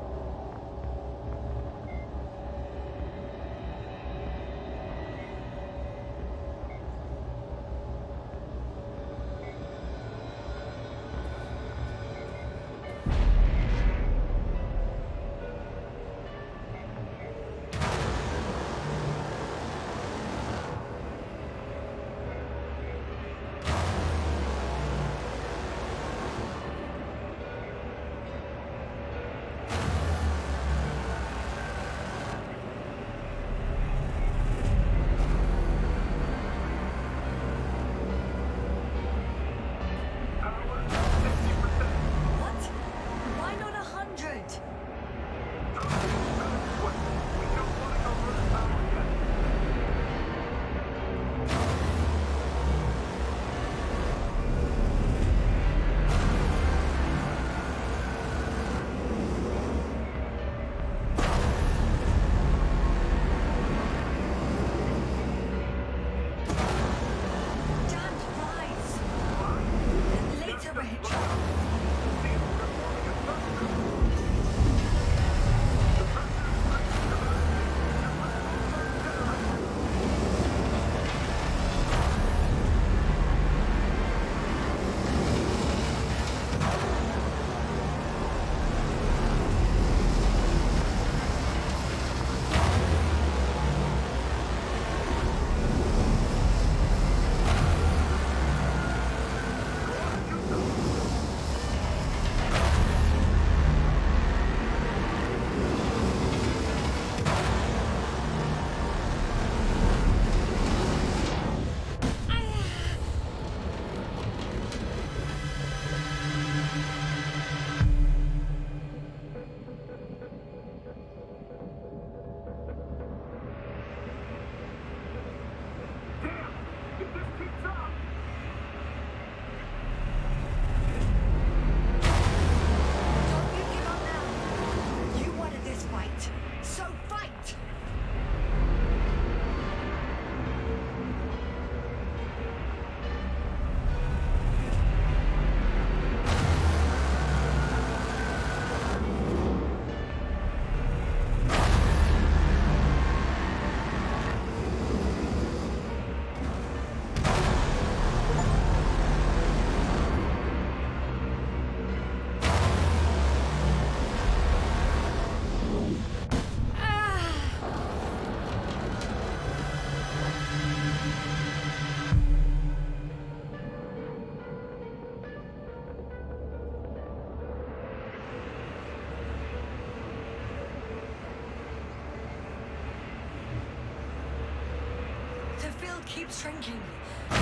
still keeps shrinking. Do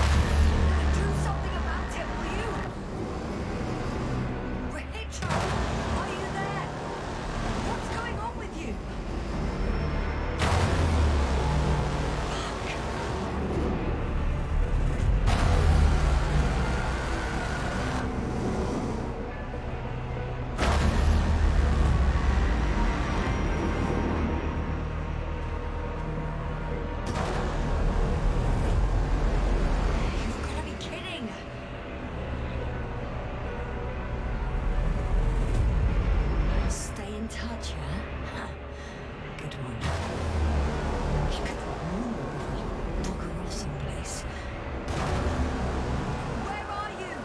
something about it, will you? Rachel, are you there? What's going on with you? You've got to be kidding. Stay in touch, yeah? Huh. Good one. You could move before you bugger off someplace. Where are you?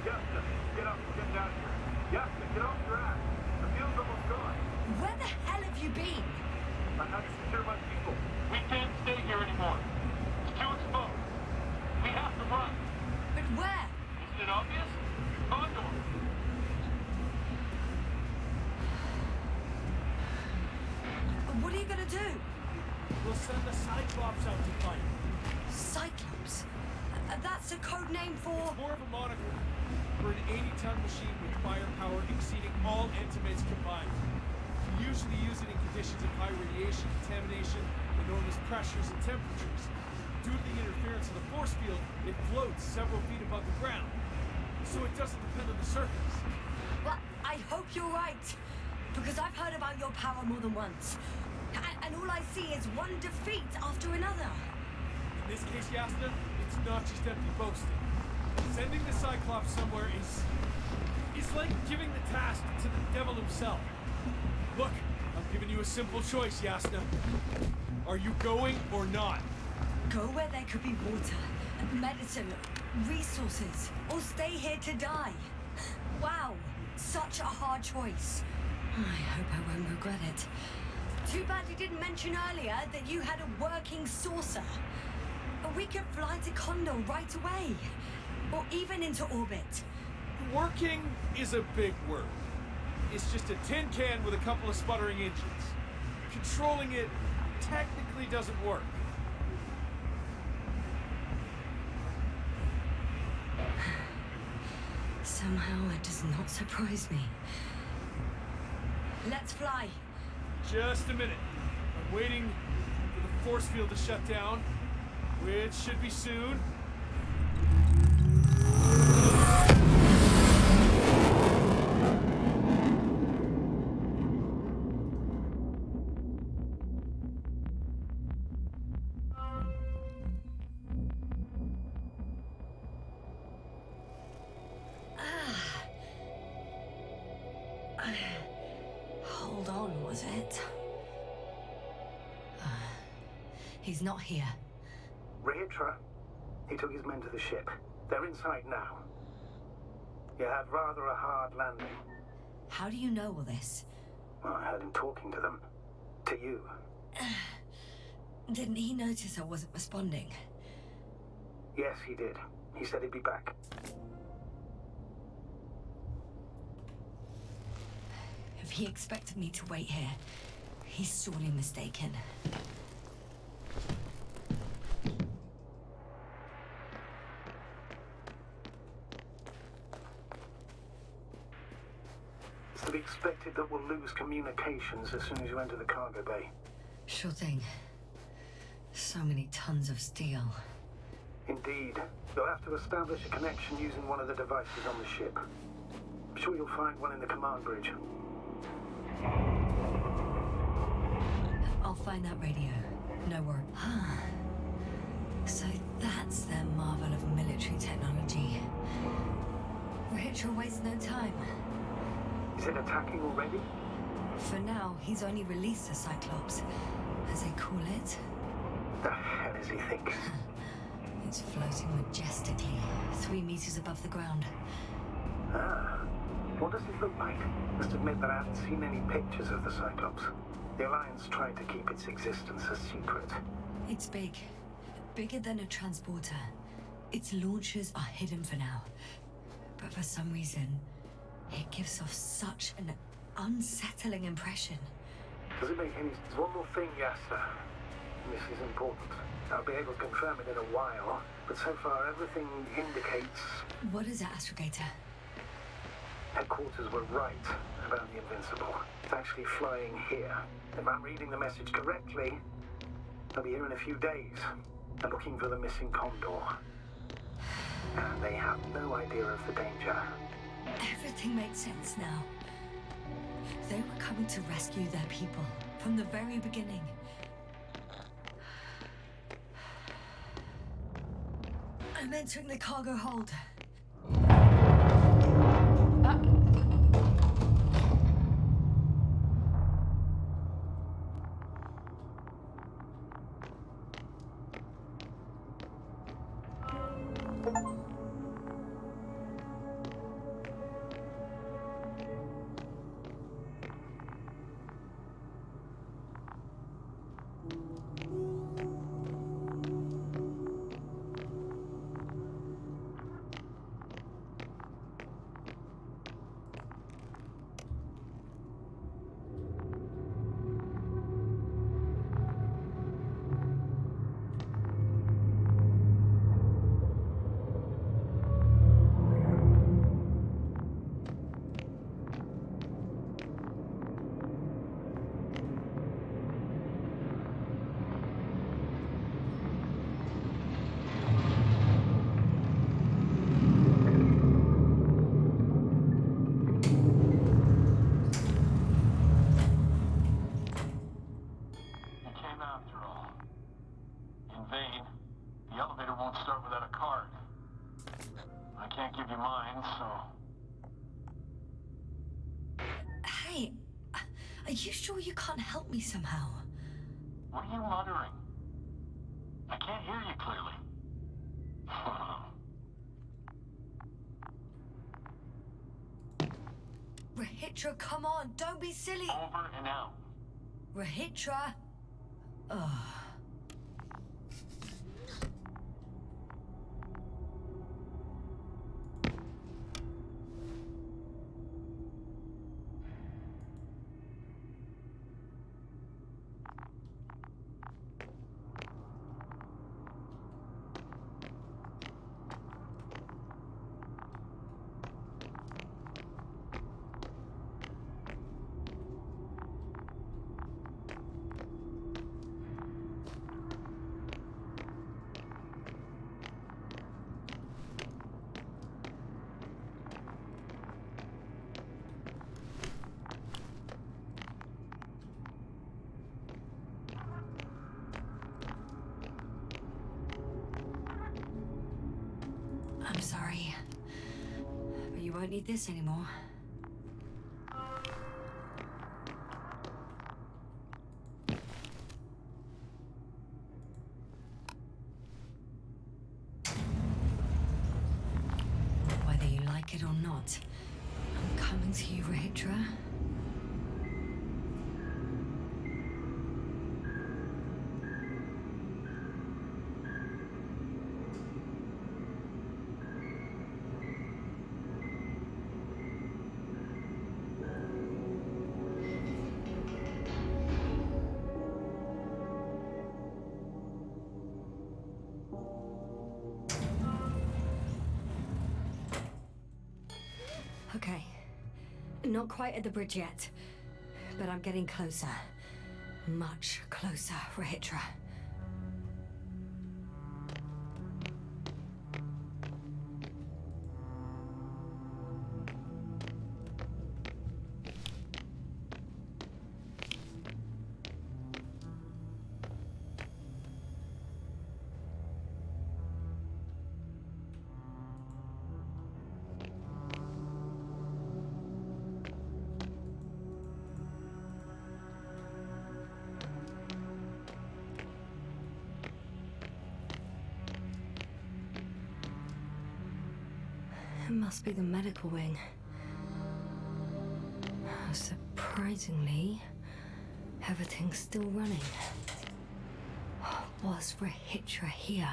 Yasta, get up, get down here. Yasta, get off your ass. The field's almost gone. Where the hell have you been? I had to secure my people. We can't stay here anymore. It's too exposed. We have to run. But where? Isn't it obvious? Condor. What are you gonna do? We'll send the Cyclops out to fight. Cyclops? That's a code name for... More of a moniker for an 80-ton machine with firepower exceeding all entimates combined. We usually use it in conditions of high radiation, contamination, enormous pressures and temperatures. Due to the interference of the force field, it floats several feet above the ground, so it doesn't depend on the surface. Well, I hope you're right. Because I've heard about your power more than once. And all I see is one defeat after another. In this case, Yasna, it's not just empty boasting. Sending the Cyclops somewhere is like giving the task to the devil himself. Look, I'm giving you a simple choice, Yasna. Are you going or not? Go where there could be water, medicine, resources, or stay here to die. Wow, such a hard choice. I hope I won't regret it. Too bad you didn't mention earlier that you had a working saucer. We could fly to Condor right away. Or even into orbit. Working is a big word. It's just a tin can with a couple of sputtering engines. Controlling it technically doesn't work. Somehow it does not surprise me. Let's fly. Just a minute. I'm waiting for the force field to shut down, which should be soon. Hold on, was it? He's not here. Rachel, he took his men to the ship. They're inside now. You had rather a hard landing. How do you know all this? Well, I heard him talking to them. To you. Didn't he notice I wasn't responding? Yes, he did. He said he'd be back. If he expected me to wait here, he's sorely mistaken. It's to be expected that we'll lose communications as soon as you enter the cargo bay. Sure thing. So many tons of steel. Indeed. You'll have to establish a connection using one of the devices on the ship. I'm sure you'll find one in the command bridge. I'll find that radio. No worry. So that's their marvel of military technology. Rachel wastes no time. Is it attacking already? For now, he's only released the Cyclops, as they call The hell is he thinking? It's floating majestically, 3 meters above the ground. Ah. What does it look like? Must admit that I haven't seen any pictures of the Cyclops. The Alliance tried to keep its existence a secret. It's big. Bigger than a transporter. Its launchers are hidden for now. But for some reason, it gives off such an unsettling impression. Does it make any sense? One more thing, Yasta. This is important. I'll be able to confirm it in a while, but so far everything indicates What is it, Astrogator? headquarters were right about the Invincible. It's actually flying here. If I'm reading the message correctly, they'll be here in a few days. They're looking for the missing Condor. And they have no idea of the danger. Everything makes sense now. They were coming to rescue their people from the very beginning. I'm entering the cargo hold. Ah. Hey, are you sure you can't help me somehow? What are you muttering? I can't hear you clearly. Rahitra, come on, don't be silly. Over and out. Rahitra. Ugh. I'm sorry, but you won't need this anymore. Whether you like it or not, I'm coming to you, Rahitra. Okay. Not quite at the bridge yet, but I'm getting closer. Much closer, Rahitra. must be the medical wing. Surprisingly, everything's still running. Was Rahitra here?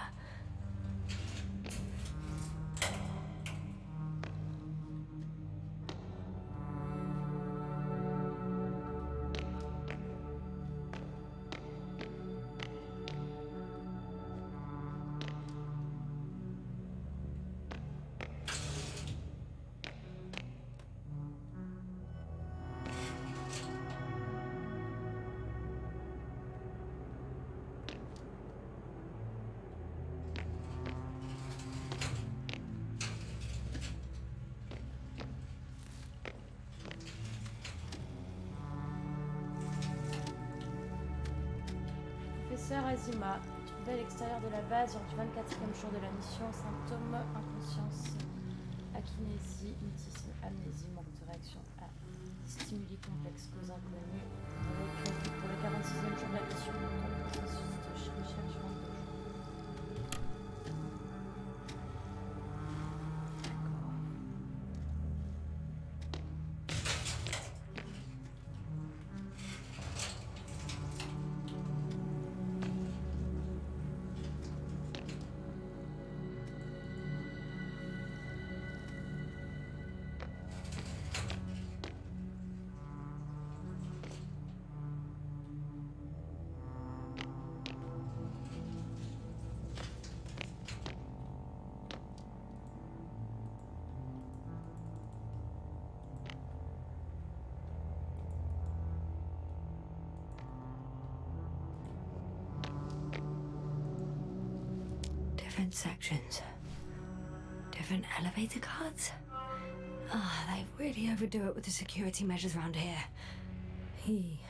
Professeur Azima, trouvé à l'extérieur de la base lors du 24e jour de la mission, symptômes, inconscience, akinésie, mutisme, amnésie, manque de réaction à stimuli complexes, cause inconnue, pour le 46e jour de la mission, dans le processus de recherche 22 jours. Different sections. Different elevator cards. They really overdo it with the security measures around here. He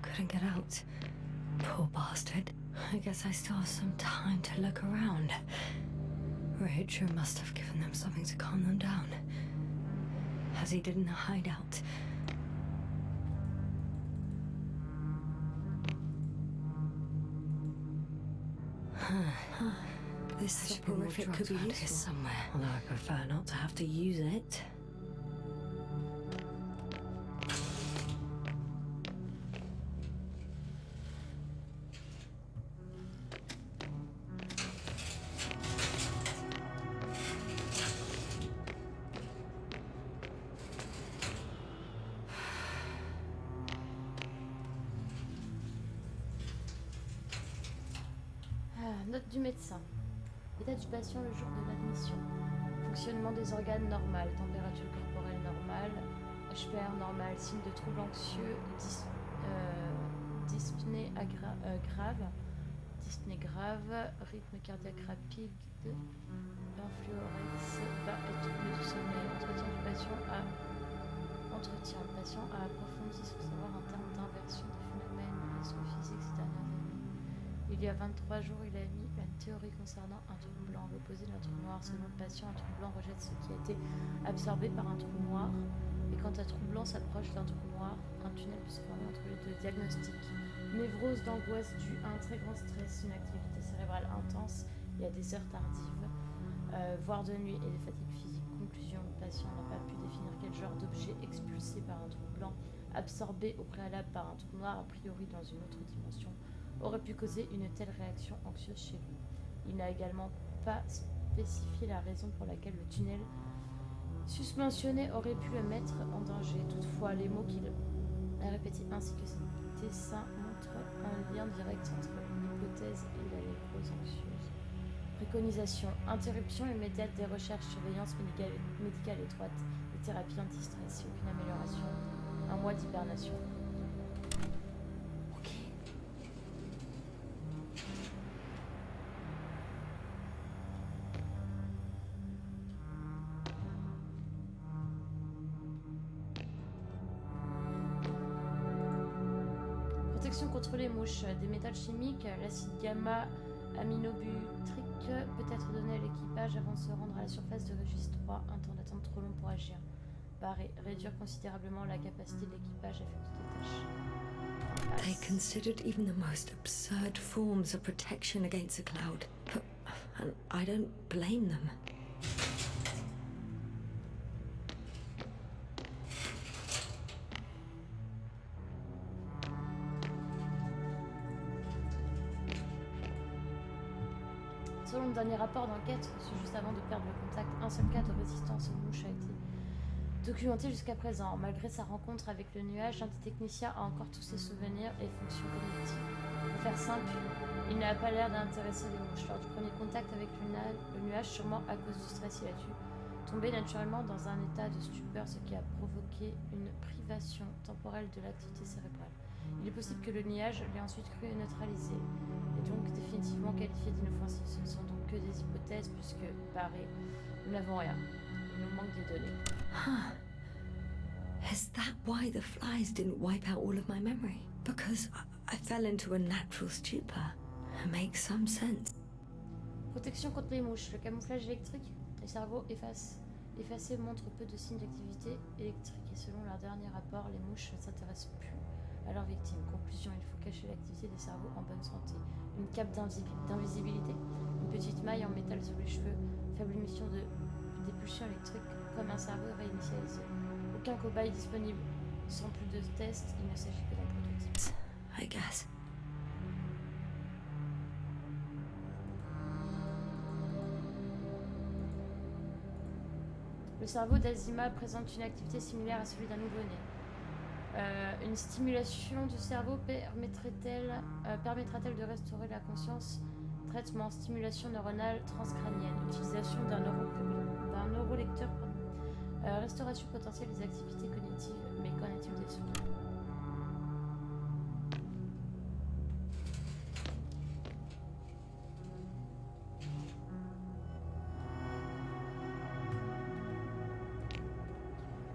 couldn't get out. Poor bastard. I guess I still have some time to look around. Rahitra must have given them something to calm them down. As he did in the hideout. This soporific could be useful somewhere, although I prefer not to have to use it. Note du médecin. État du patient le jour de l'admission. Fonctionnement des organes normal. Température corporelle normale. HPR normal. Signe de troubles anxieux. Dyspnée grave. Dyspnée grave. Rythme cardiaque rapide. Influorex bas et troubles du sommeil. Entretien du patient à approfondir pour savoir en termes d'inversion des phénomènes astrophysiques ces dernières années. Il y a 23 jours, il a émis une théorie concernant un trou blanc. L'opposé d'un trou noir, selon le patient, un trou blanc rejette ce qui a été absorbé par un trou noir. Et quand un trou blanc s'approche d'un trou noir, un tunnel peut se former entre les deux. Diagnostic. Névrose d'angoisse due à un très grand stress, une activité cérébrale intense et à des heures tardives, voire de nuit et des fatigues physiques. Conclusion, le patient n'a pas pu définir quel genre d'objet expulsé par un trou blanc, absorbé au préalable par un trou noir, a priori dans une autre dimension, aurait pu causer une telle réaction anxieuse chez lui. Il n'a également pas spécifié la raison pour laquelle le tunnel susmentionné aurait pu le mettre en danger. Toutefois, les mots qu'il a répétés ainsi que ses dessins montrent un lien direct entre l'hypothèse et la névrose anxieuse. Préconisation. Interruption immédiate des recherches, surveillance médicale étroite, et thérapie anti-stress. Aucune amélioration. 1 mois d'hibernation. Protection contre les mouches, des méthodes chimiques, l'acide gamma-aminobutyrique peut être donné à l'équipage avant de se rendre à la surface de registre 3, un temps d'attente trop long pour agir. Barré, réduire considérablement la capacité de l'équipage à effectuer des tâches. They considered even the most absurd forms of protection against a cloud. And I don't blame them. Selon le dernier rapport d'enquête reçu juste avant de perdre le contact, un seul cas de résistance aux mouches a été documenté jusqu'à présent. Malgré sa rencontre avec le nuage, l'un des techniciens a encore tous ses souvenirs et fonctions cognitives. Pour faire simple, il n'a pas l'air d'intéresser les mouches. Lors du premier contact avec le nuage, sûrement à cause du stress, il a dû tomber naturellement dans un état de stupeur, ce qui a provoqué une privation temporelle de l'activité cérébrale. Il est possible que le nuage l'ait ensuite cru neutralisé et donc définitivement qualifié d'inoffensif. Ce ne sont donc que des hypothèses puisque, pareil, nous n'avons rien. Il nous manque des données. Huh. Is that why the flies didn't wipe out all of my memory? Because I fell into a natural stupor. Makes some sense. Protection contre les mouches. Le camouflage électrique. Les cerveaux effacés montrent peu de signes d'activité électrique et selon leur dernier rapport, les mouches ne s'intéressent plus à leurs victimes. Conclusion, il faut cacher l'activité des cerveaux en bonne santé. Une cape d'invisibilité, une petite maille en métal sur les cheveux, faible émission des pulsions électriques comme un cerveau réinitialisé. Aucun cobaye disponible. Sans plus de tests, il ne s'agit que d'un prototype. I guess. Le cerveau d'Azima présente une activité similaire à celui d'un nouveau-né. Une stimulation du cerveau permettra-t-elle de restaurer la conscience? Traitement, stimulation neuronale transcrânienne, utilisation d'un neurolecteur, restauration potentielle des activités cognitives, mais qu'en est-il des souvenirs?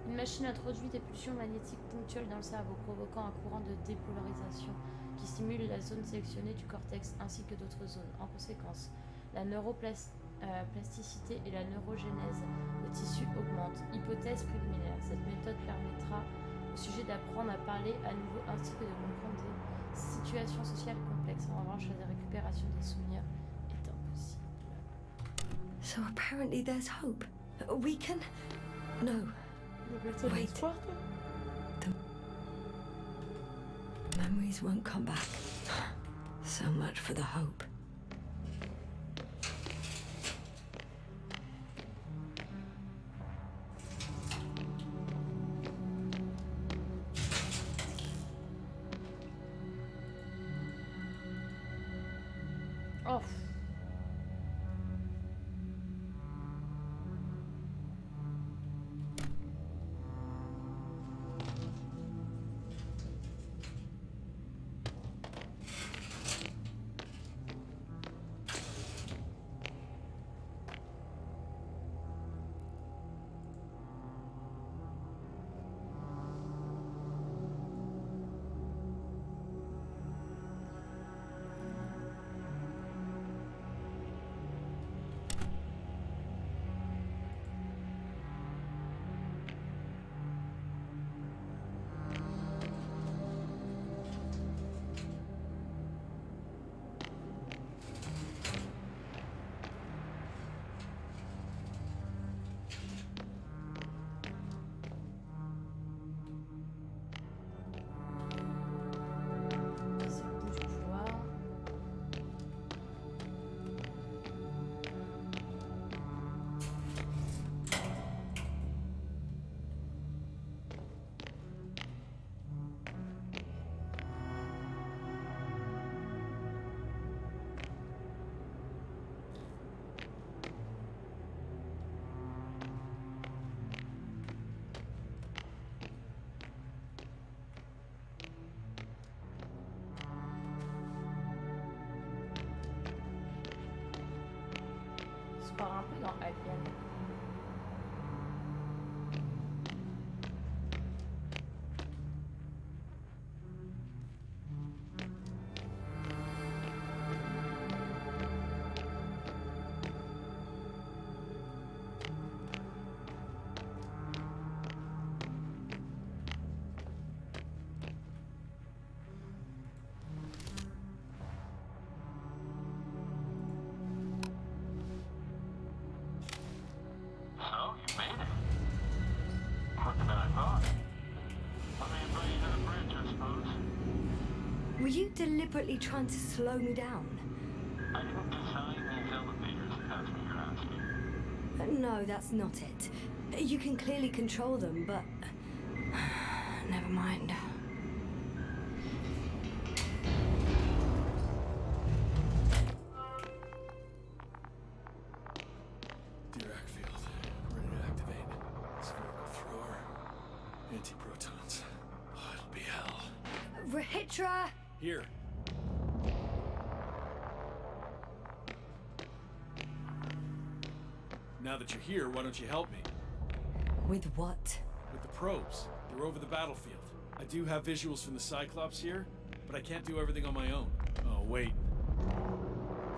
Une machine introduit des pulsions magnétiques ponctuelles dans le cerveau, provoquant un courant de dépolarisation qui stimule la zone sélectionnée du cortex ainsi que d'autres zones. En conséquence, la neuroplasticité et la neurogénèse des tissus augmentent. Hypothèse préliminaire. Cette méthode permettra au sujet d'apprendre à parler à nouveau ainsi que de comprendre des situations sociales complexes. En revanche, la récupération des souvenirs est impossible. So apparently there's hope. We can... No. Wait. The memories won't come back. So much for the hope. Oh. Un peu dans Alien. Were you deliberately trying to slow me down? I didn't design these elevators. No, that's not it. You can clearly control them, but... Never mind. Dirac field. Ready to activate. Spherical thrower. Anti-protons. Oh, it'll be hell. Rahitra! Here. Now that you're here, why don't you help me? With what? With the probes. They're over the battlefield. I do have visuals from the Cyclops here, but I can't do everything on my own. Oh, wait.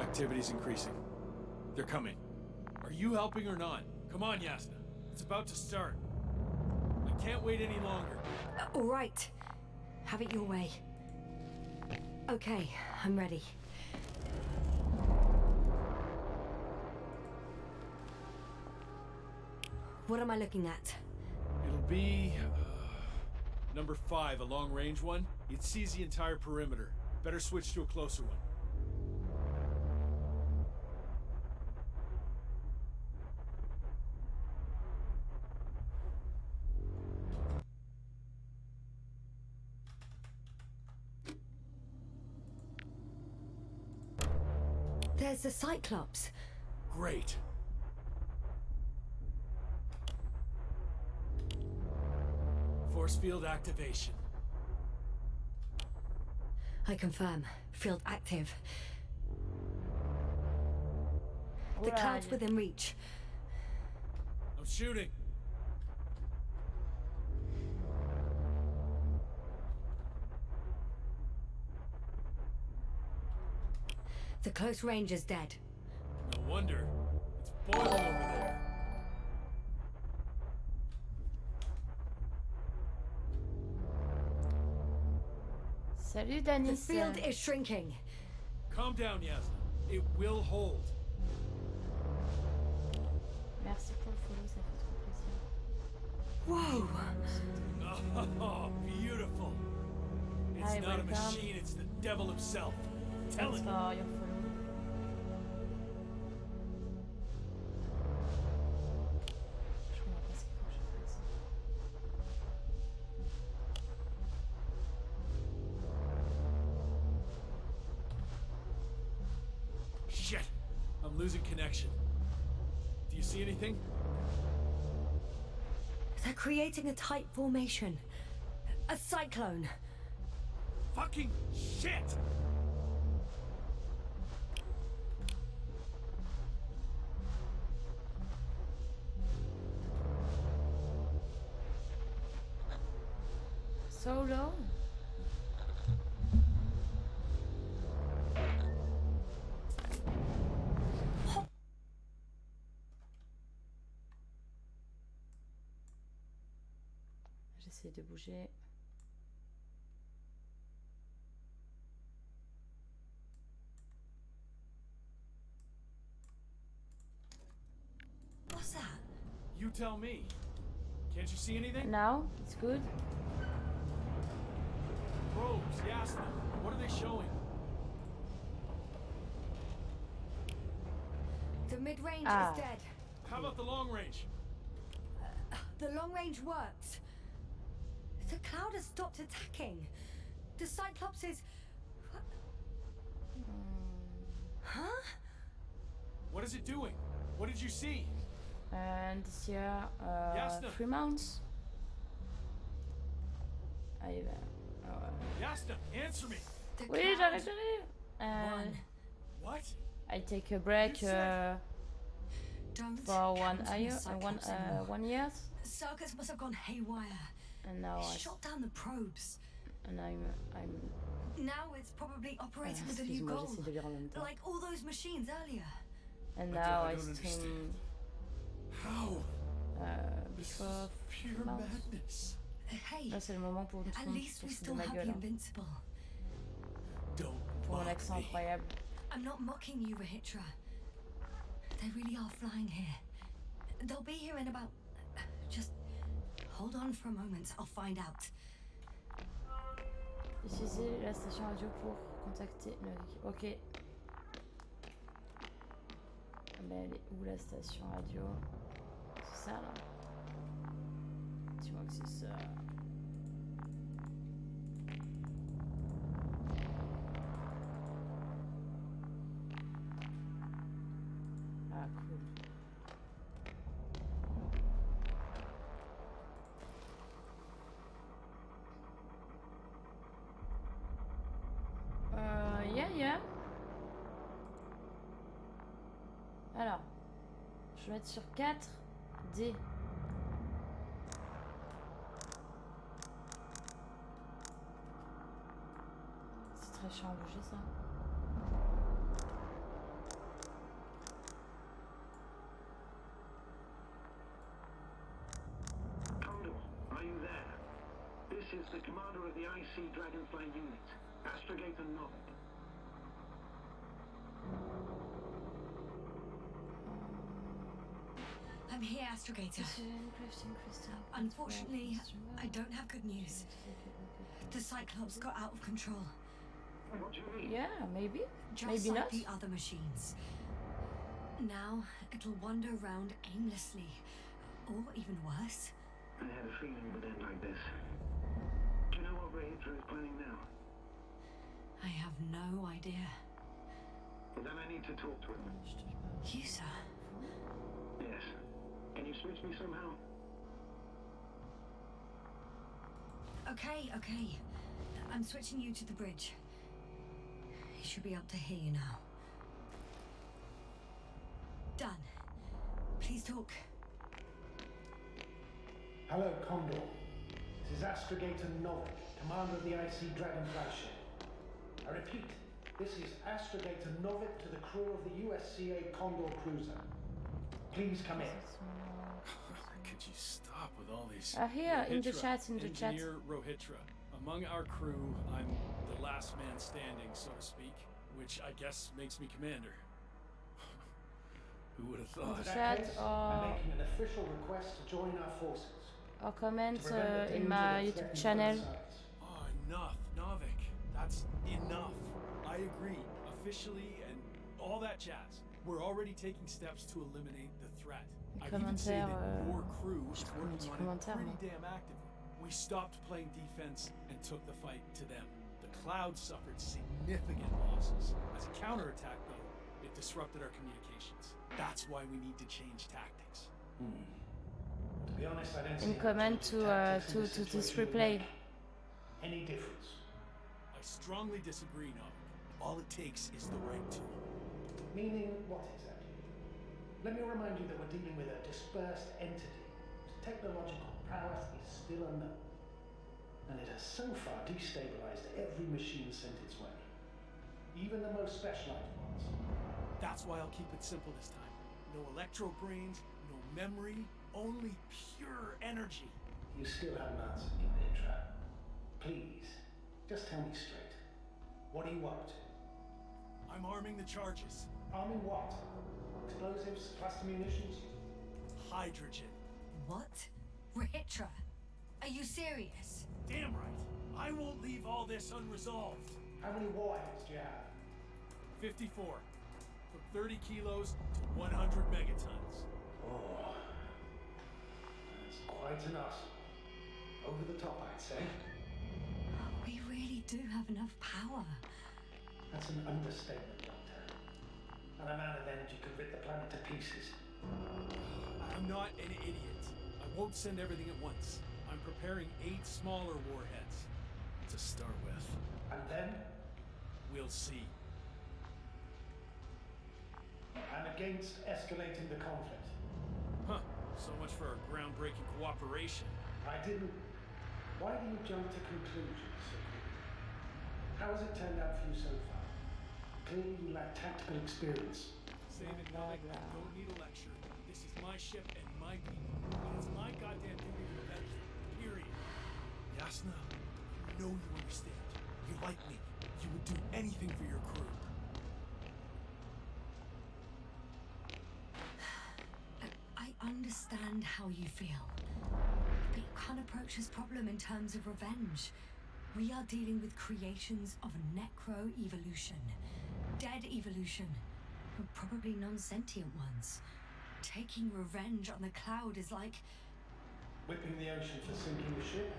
Activity's increasing. They're coming. Are you helping or not? Come on, Yasna. It's about to start. I can't wait any longer. All right. Have it your way. Okay, I'm ready. What am I looking at? It'll be... number 5, a long-range one. It sees the entire perimeter. Better switch to a closer one. There's the Cyclops. Great. Force field activation. I confirm. Field active. The Oula, cloud's yeah. within reach. I'm shooting. The close range is dead. No wonder. It's boiling over there. Salut The Danis. field is shrinking. Calm down, Yasna. It will hold. Merci pour le follow, ça fait trop plaisir. Whoa! Oh, beautiful. It's Hi, not a welcome. machine, it's the devil himself. Tell Thanks it. for your follow. Je comprends pas ce qu'il faut que je fasse. Shit. I'm losing connection. Do you see anything? They're creating a tight formation. A cyclone. Fucking shit! So low. J'essaie de bouger. What's that? You tell me. Can't you see anything? Now it's good. Probes, Yasna. What are they showing? The mid-range Ah. is dead. How about the long range? The long range works. The cloud has stopped attacking. The Cyclops is... Huh? What is it doing? What did you see? And this year, Yasna. 3 months. Yasna, answer me. The Oui, cloud j'arrive. won. What? I take a break You said- Don't for count on the one Cyclops anymore. 1 year, Circus must have gone haywire. and now It shot down the probes. I'm Now it's probably operating with a new excuse-moi, goal. j'essaie de lire en même temps. Like all those machines earlier. And I now I don't stream understand. How? This before is pure 3 months. madness. Hey, Là c'est le moment pour une at sonde least we pour se still de ma have gueule, the hein. Invincible. Don't Pour mon mock accent me. incroyable. I'm not mocking you, Rahitra. They really are flying here. They'll be here in about... Just hold on for a moment. I'll find out. Utilisez la station radio pour contacter le... Ok. là, elle est où la station radio? C'est ça là? Tu vois que c'est ça. Ah cool. Yeah. Alors, je vais mettre sur 4 D. C'est très chiant à bouger ça. Condor, are you there? This is the commander of the IC Dragonfly unit, Astrogator Novik. I'm here, Astrogator. Unfortunately, I don't have good news. The Cyclops got out of control. What do you mean? Yeah, maybe. Just Maybe like not. the other machines. Now, it'll wander around aimlessly. Or even worse. I had a feeling it would end like this. Do you know what Aventure is planning now? I have no idea. Well, then I need to talk to him. You, sir? Yes. Can you switch me somehow? Okay. I'm switching you to the bridge. He should be able to hear you now. Done. Please talk. Hello, Condor. This is Astrogator Novik, commander of the IC Dragonfly ship. I repeat, this is Astrogator Novik to the crew of the USCA Condor cruiser. Please come in. Could you stop with all these? Here, in the Rohitra, chat, Engineer Rohitra. Among our crew, I'm the last man standing, so to speak, which I guess makes me commander. Who would have In thought? the In chat that case, or I'm making an official request to join our forces. comment To prevent the in danger my that YouTube threatens channel. both sides. Oh, enough, Novik. That's enough. I agree, officially, and all that jazz. We're already taking steps to eliminate the threat. I'd even say that your crew is working on it pretty damn actively. We stopped playing defense and took the fight to them. The Clouds suffered significant losses. As a counterattack, though, it disrupted our communications. That's why we need to change tactics. To be honest, I don't see In how comment changing to tactics in this situation would replay. make any difference. I strongly disagree, Novik. All it takes is the right tool. Meaning what exactly? Let me remind you that we're dealing with a dispersed entity whose technological prowess is still unknown. And it has so far destabilized every machine sent its way. Even the most specialized ones. That's why I'll keep it simple this time. No electro brains, no memory, only pure energy. You still haven't answered me, Petra. Please, just tell me straight. What are you up to? I'm arming the charges. Arming what? Explosives, cluster munitions? Hydrogen. What? Rahitra? Are you serious? Damn right. I won't leave all this unresolved. How many warheads do you have? 54. From 30 kilos to 100 megatons. Oh, that's quite enough. Over the top, I'd say. We really do have enough power. That's an understatement, Doctor. An amount of energy could rip the planet to pieces. I'm not an idiot. I won't send everything at once. I'm preparing 8 smaller warheads to start with. And then, We'll see. I'm against escalating the conflict. Huh. So much for our groundbreaking cooperation. I didn't. Why do you jump to conclusions so quickly? How has it turned out for you so far? Clearly you lack tactical experience. Save it, Novik. I don't need a lecture. This is my ship and my people. And it's my goddamn duty to avenge them. Period. Yasna, you know you understand. You like me. You would do anything for your crew. I understand how you feel. But you can't approach this problem in terms of revenge. We are dealing with creations of necro-evolution. Dead evolution. Probably non-sentient ones. Taking revenge on the cloud is like... Whipping the ocean for sinking the ship?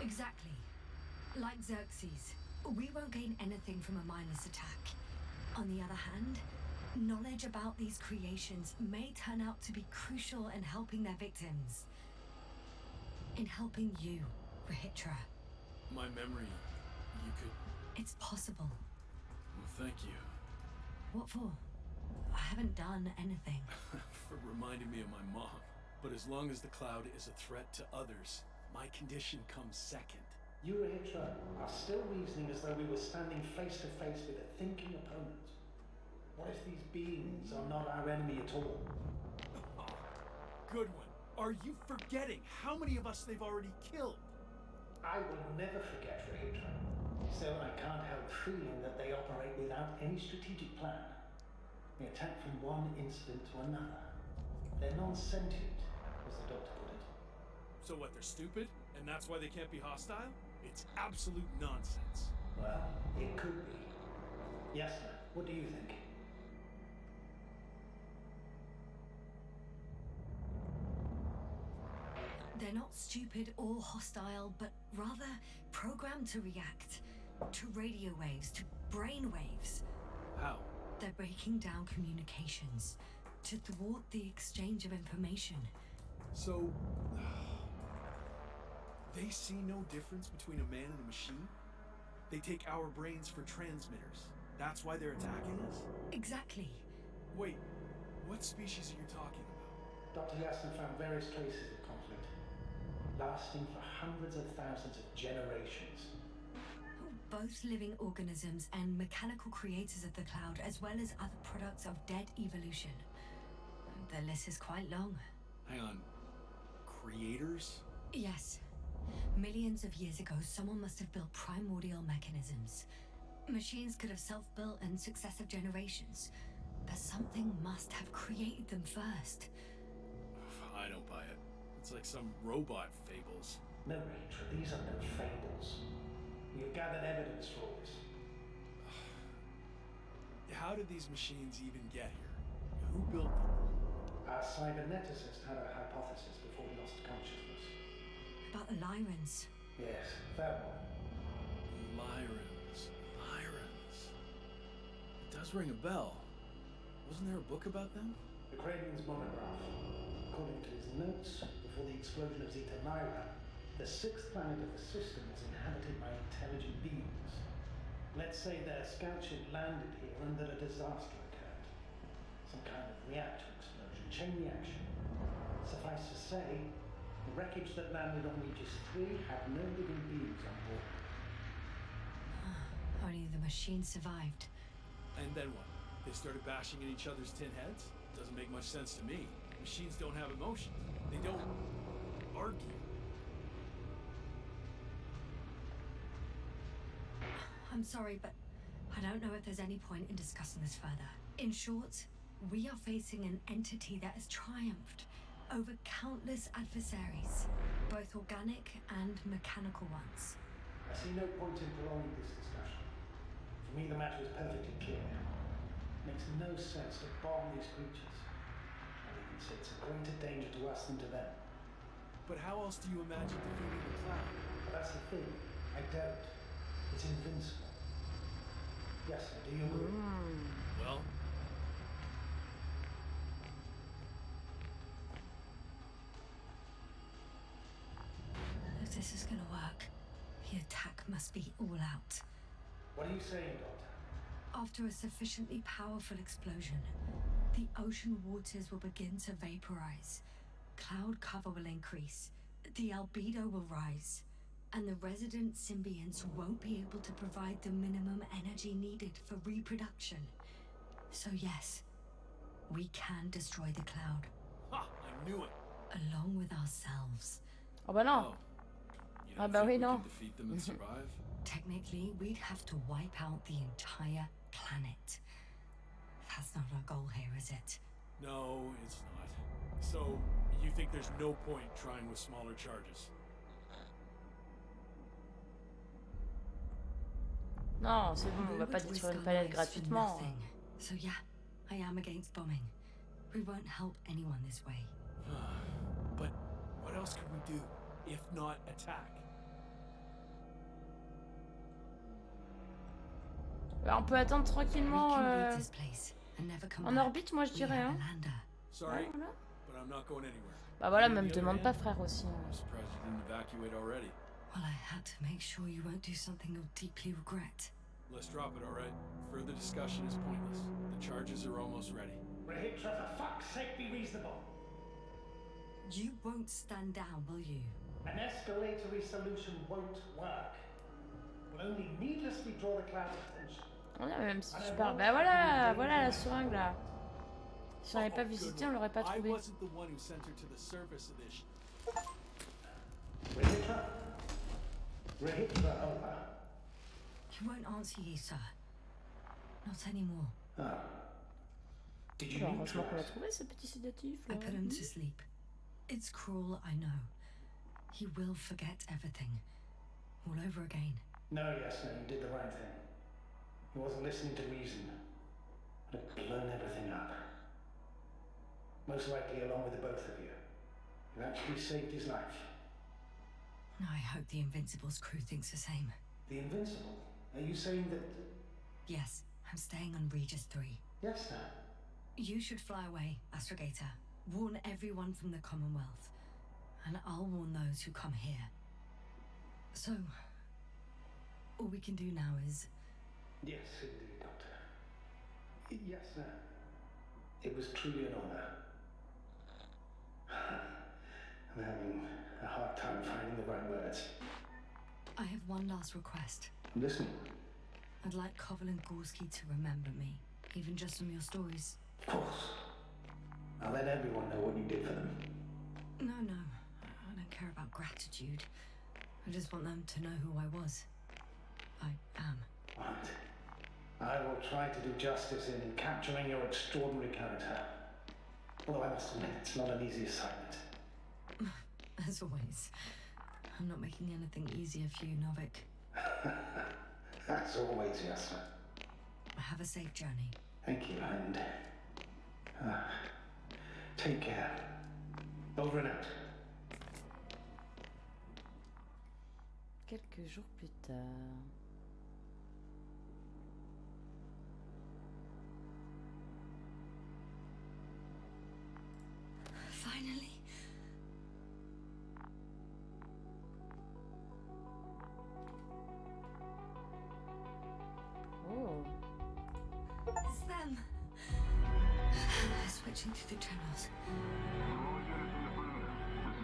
Exactly. Like Xerxes, we won't gain anything from a mindless attack. On the other hand, knowledge about these creations may turn out to be crucial in helping their victims. In helping you, Rahitra. My memory, you could... It's possible. Well, thank you. What for? I haven't done anything. For reminding me of my mom. But as long as the cloud is a threat to others, my condition comes second. You, Rahitra, are still reasoning as though we were standing face to face with a thinking opponent. What if these beings are not our enemy at all? Oh, good one. Are you forgetting how many of us they've already killed? I will never forget, Rahitra. Still, I can't help feeling that they operate without any strategic plan. They attack from one incident to another. They're non-sentient, as the doctor put it. So what, they're stupid? And that's why they can't be hostile? It's absolute nonsense. Well, it could be. Yes, sir. What do you think? They're not stupid or hostile, but rather programmed to react. To radio waves, to brain waves. How? They're breaking down communications to thwart the exchange of information. So... they see no difference between a man and a machine? They take our brains for transmitters. That's why they're attacking us? Exactly. Wait, what species are you talking about? Dr. Yassin found various traces of conflict, lasting for hundreds of thousands of generations. Both living organisms and mechanical creators of the cloud, as well as other products of dead evolution. The list is quite long. Hang on. Creators? Yes. Millions of years ago, someone must have built primordial mechanisms. Machines could have self-built in successive generations, but something must have created them first. I don't buy it. It's like some robot fables. No, Rachel, these are no fables. We have gathered evidence for all this. How did these machines even get here? Who built them? Our cyberneticist had a hypothesis before we lost consciousness. About the Lyrans. Yes, that one. Lyrans. It does ring a bell. Wasn't there a book about them? The Cranian's monograph. According to his notes, before the explosion of Zeta Lyra, the sixth planet of the system was inhabited by intelligent beings. Let's say their scout ship landed here and that a disaster occurred. Some kind of reactor explosion, chain reaction. Suffice to say, the wreckage that landed on Regis 3 had no living beings on board. Only the machine survived. And then what? They started bashing in each other's tin heads? Doesn't make much sense to me. Machines don't have emotions. They don't argue. I'm sorry, but I don't know if there's any point in discussing this further. In short, we are facing an entity that has triumphed over countless adversaries, both organic and mechanical ones. I see no point in prolonging this discussion. For me, the matter is perfectly clear. It makes no sense to bomb these creatures. I think it's a greater danger to us than to them. But how else do you imagine defeating the cloud? But that's the thing. I don't. It's invincible. Yes, sir. Do you agree? Well, If this is gonna work, the attack must be all out. What are you saying, Doctor? After a sufficiently powerful explosion, the ocean waters will begin to vaporize. Cloud cover will increase, the albedo will rise, and the resident symbionts won't be able to provide the minimum energy needed for reproduction. So yes, we can destroy the cloud, ha! I knew it! along with ourselves. Oh bah non. Oh. You Ah don't bah think oui, we non. can defeat them and survive? Technically, we'd have to wipe out the entire planet. That's not our goal here, is it? No, it's not. So, you think there's no point trying with smaller charges? Non, c'est bon, on va We pas would détruire risk une our planète lives for gratuitement. nothing. So yeah, I am against bombing. We won't help anyone this way. But what else could we do if not attack? Alors, on peut attendre We tranquillement can leave this place and never come en back. orbite, moi je We dirais. have Hein. a lander. Sorry, Ouais, voilà. but I'm not going anywhere. Bah voilà, On me the other demande hand, pas, frère, aussi. I'm surprised you didn't evacuate already. Well, I had to make sure you won't do something you'll deeply regret. Let's drop it, all right? Further discussion is pointless. The charges are almost ready. Rahitra, for fuck's sake, be reasonable. You won't stand down, will you? An escalatory solution won't work. Will only needlessly draw the crowd's attention. Ouais, même si je pars. Bah voilà, voilà la seringue là. Si on l'avait pas visité, on l'aurait pas I trouvé. wasn't the one who sent her to the surface of this. Rahitra? Rahitra, over. He won't answer you, sir. Not anymore. Oh. Did you Alors, meet heureusement qu'on l'a Trust? trouvé ce petit sédatif I là. put him to sleep. It's cruel, I know. He will forget everything. All over again. No, yes, no, you did the right thing. He wasn't listening to reason. Would have blown everything up. Most likely along with the both of you. You actually saved his life. I hope the Invincible's crew thinks the same. The Invincible? Are you saying that... Yes, I'm staying on Regis 3. Yes, sir. You should fly away, Astrogator. Warn everyone from the Commonwealth. And I'll warn those who come here. So, all we can do now is... Yes, indeed, Doctor. Yes, sir. It was truly an honor. I'm having a hard time finding the right words. I have one last request. I'm listening. I'd like Koval and Gorski to remember me, even just from your stories. Of course. I'll let everyone know what you did for them. No, I don't care about gratitude. I just want them to know who I was. I am. Right. I will try to do justice in capturing your extraordinary character. Although I must admit, it's not an easy assignment. As always. I'm not making anything easier for you, Novik. As always, yes, sir. Have a safe journey. Thank you, and... take care. Over and out. Quelques jours plus tard. Finally. Oh. It's them. Switching to the channels. All units in the perimeter.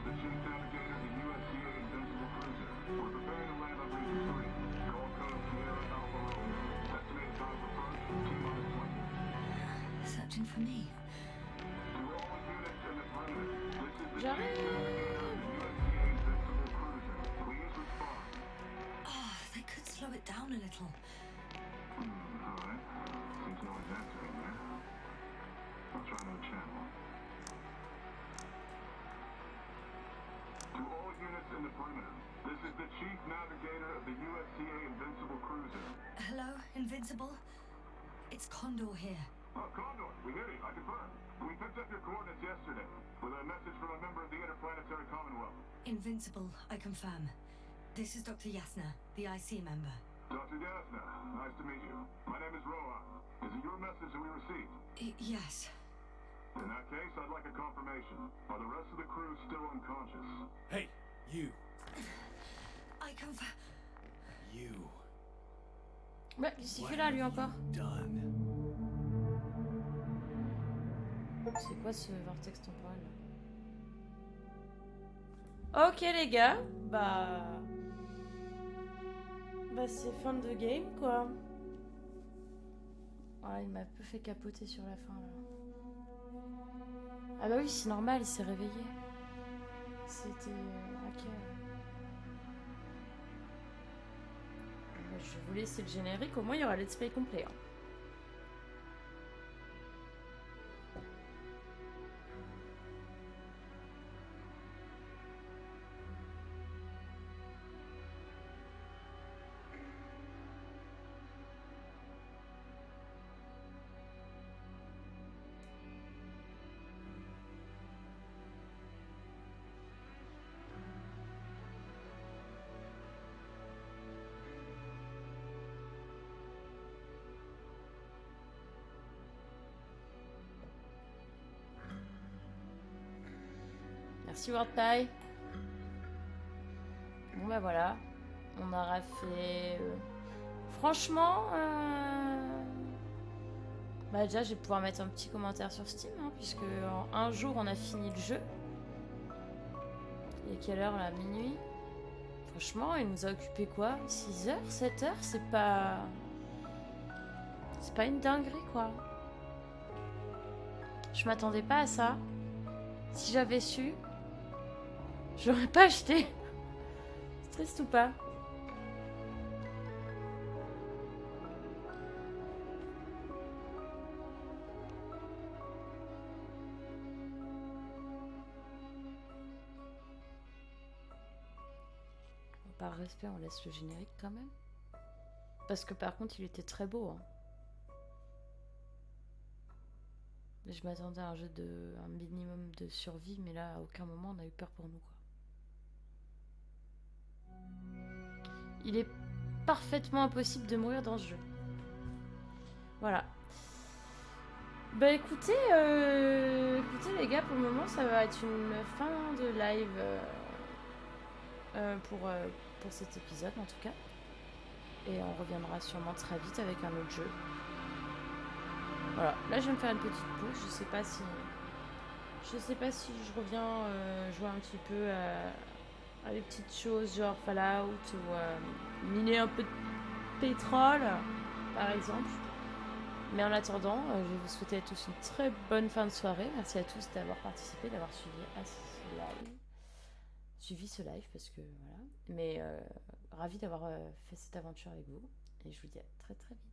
This is the chief navigator of the USCA Invincible Cruiser. We're preparing to land on Region 3. Call code Sierra Alpha Romeo. Estimated time of approach, T-minus 20. Searching for me. To all units in the perimeter. This is the J'arrive. chief navigator of the USCA Invincible Cruiser. Please respond. Oh, they could slow it down a little. Alright. Seems no one's answering there. I'll try another channel. To all units in the perimeter, this is the chief navigator of the USCA Invincible Cruiser. Hello, Invincible? It's Condor here. Oh, Condor, we hear you. I confirm. We picked up your coordinates yesterday with a message from a member of the Interplanetary Commonwealth. Invincible, I confirm. This is Dr. Yasna, the IC member. Dr. Gasna, nice to meet you. My name is Rohan. Is it your message that we received? Yes. In that case, I'd like a confirmation. Are the rest of the crew still unconscious? Hey, you. I confirm. You. Ouais, qu'est-ce qu'il What fait là, lui, have encore? you done? C'est quoi ce vortex temporel là? Ok, les gars. Bah, c'est fin de game, quoi. Ah, il m'a un peu fait capoter sur la fin, là. Ah bah oui, c'est normal, il s'est réveillé. C'était... ok. Je vais vous laisser le générique, au moins il y aura le let's play complet. Hein. Merci WordPie. Bon bah voilà. On aura fait... Franchement... Bah déjà je vais pouvoir mettre un petit commentaire sur Steam, hein, puisque en un jour on a fini le jeu. Il est quelle heure là? Minuit? Franchement il nous a occupé quoi? 6 heures? 7 heures? C'est pas une dinguerie quoi. Je m'attendais pas à ça. Si j'avais su, j'aurais pas acheté. C'est triste ou pas? Par respect, on laisse le générique quand même. Parce que par contre, il était très beau. Hein. Je m'attendais à un minimum de survie, mais là, à aucun moment, on a eu peur pour nous. Quoi. Il est parfaitement impossible de mourir dans ce jeu. Voilà. Bah écoutez, écoutez les gars, pour le moment, ça va être une fin de live pour cet épisode, en tout cas. Et on reviendra sûrement très vite avec un autre jeu. Voilà, là je vais me faire une petite pause, je sais pas si je reviens jouer un petit peu à des petites choses genre Fallout ou miner un peu de pétrole par exemple. Mais en attendant, je vais vous souhaiter à tous une très bonne fin de soirée. Merci à tous d'avoir participé, d'avoir suivi ce live parce que voilà. Mais ravi d'avoir fait cette aventure avec vous et je vous dis à très très vite.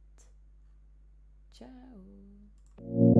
Ciao.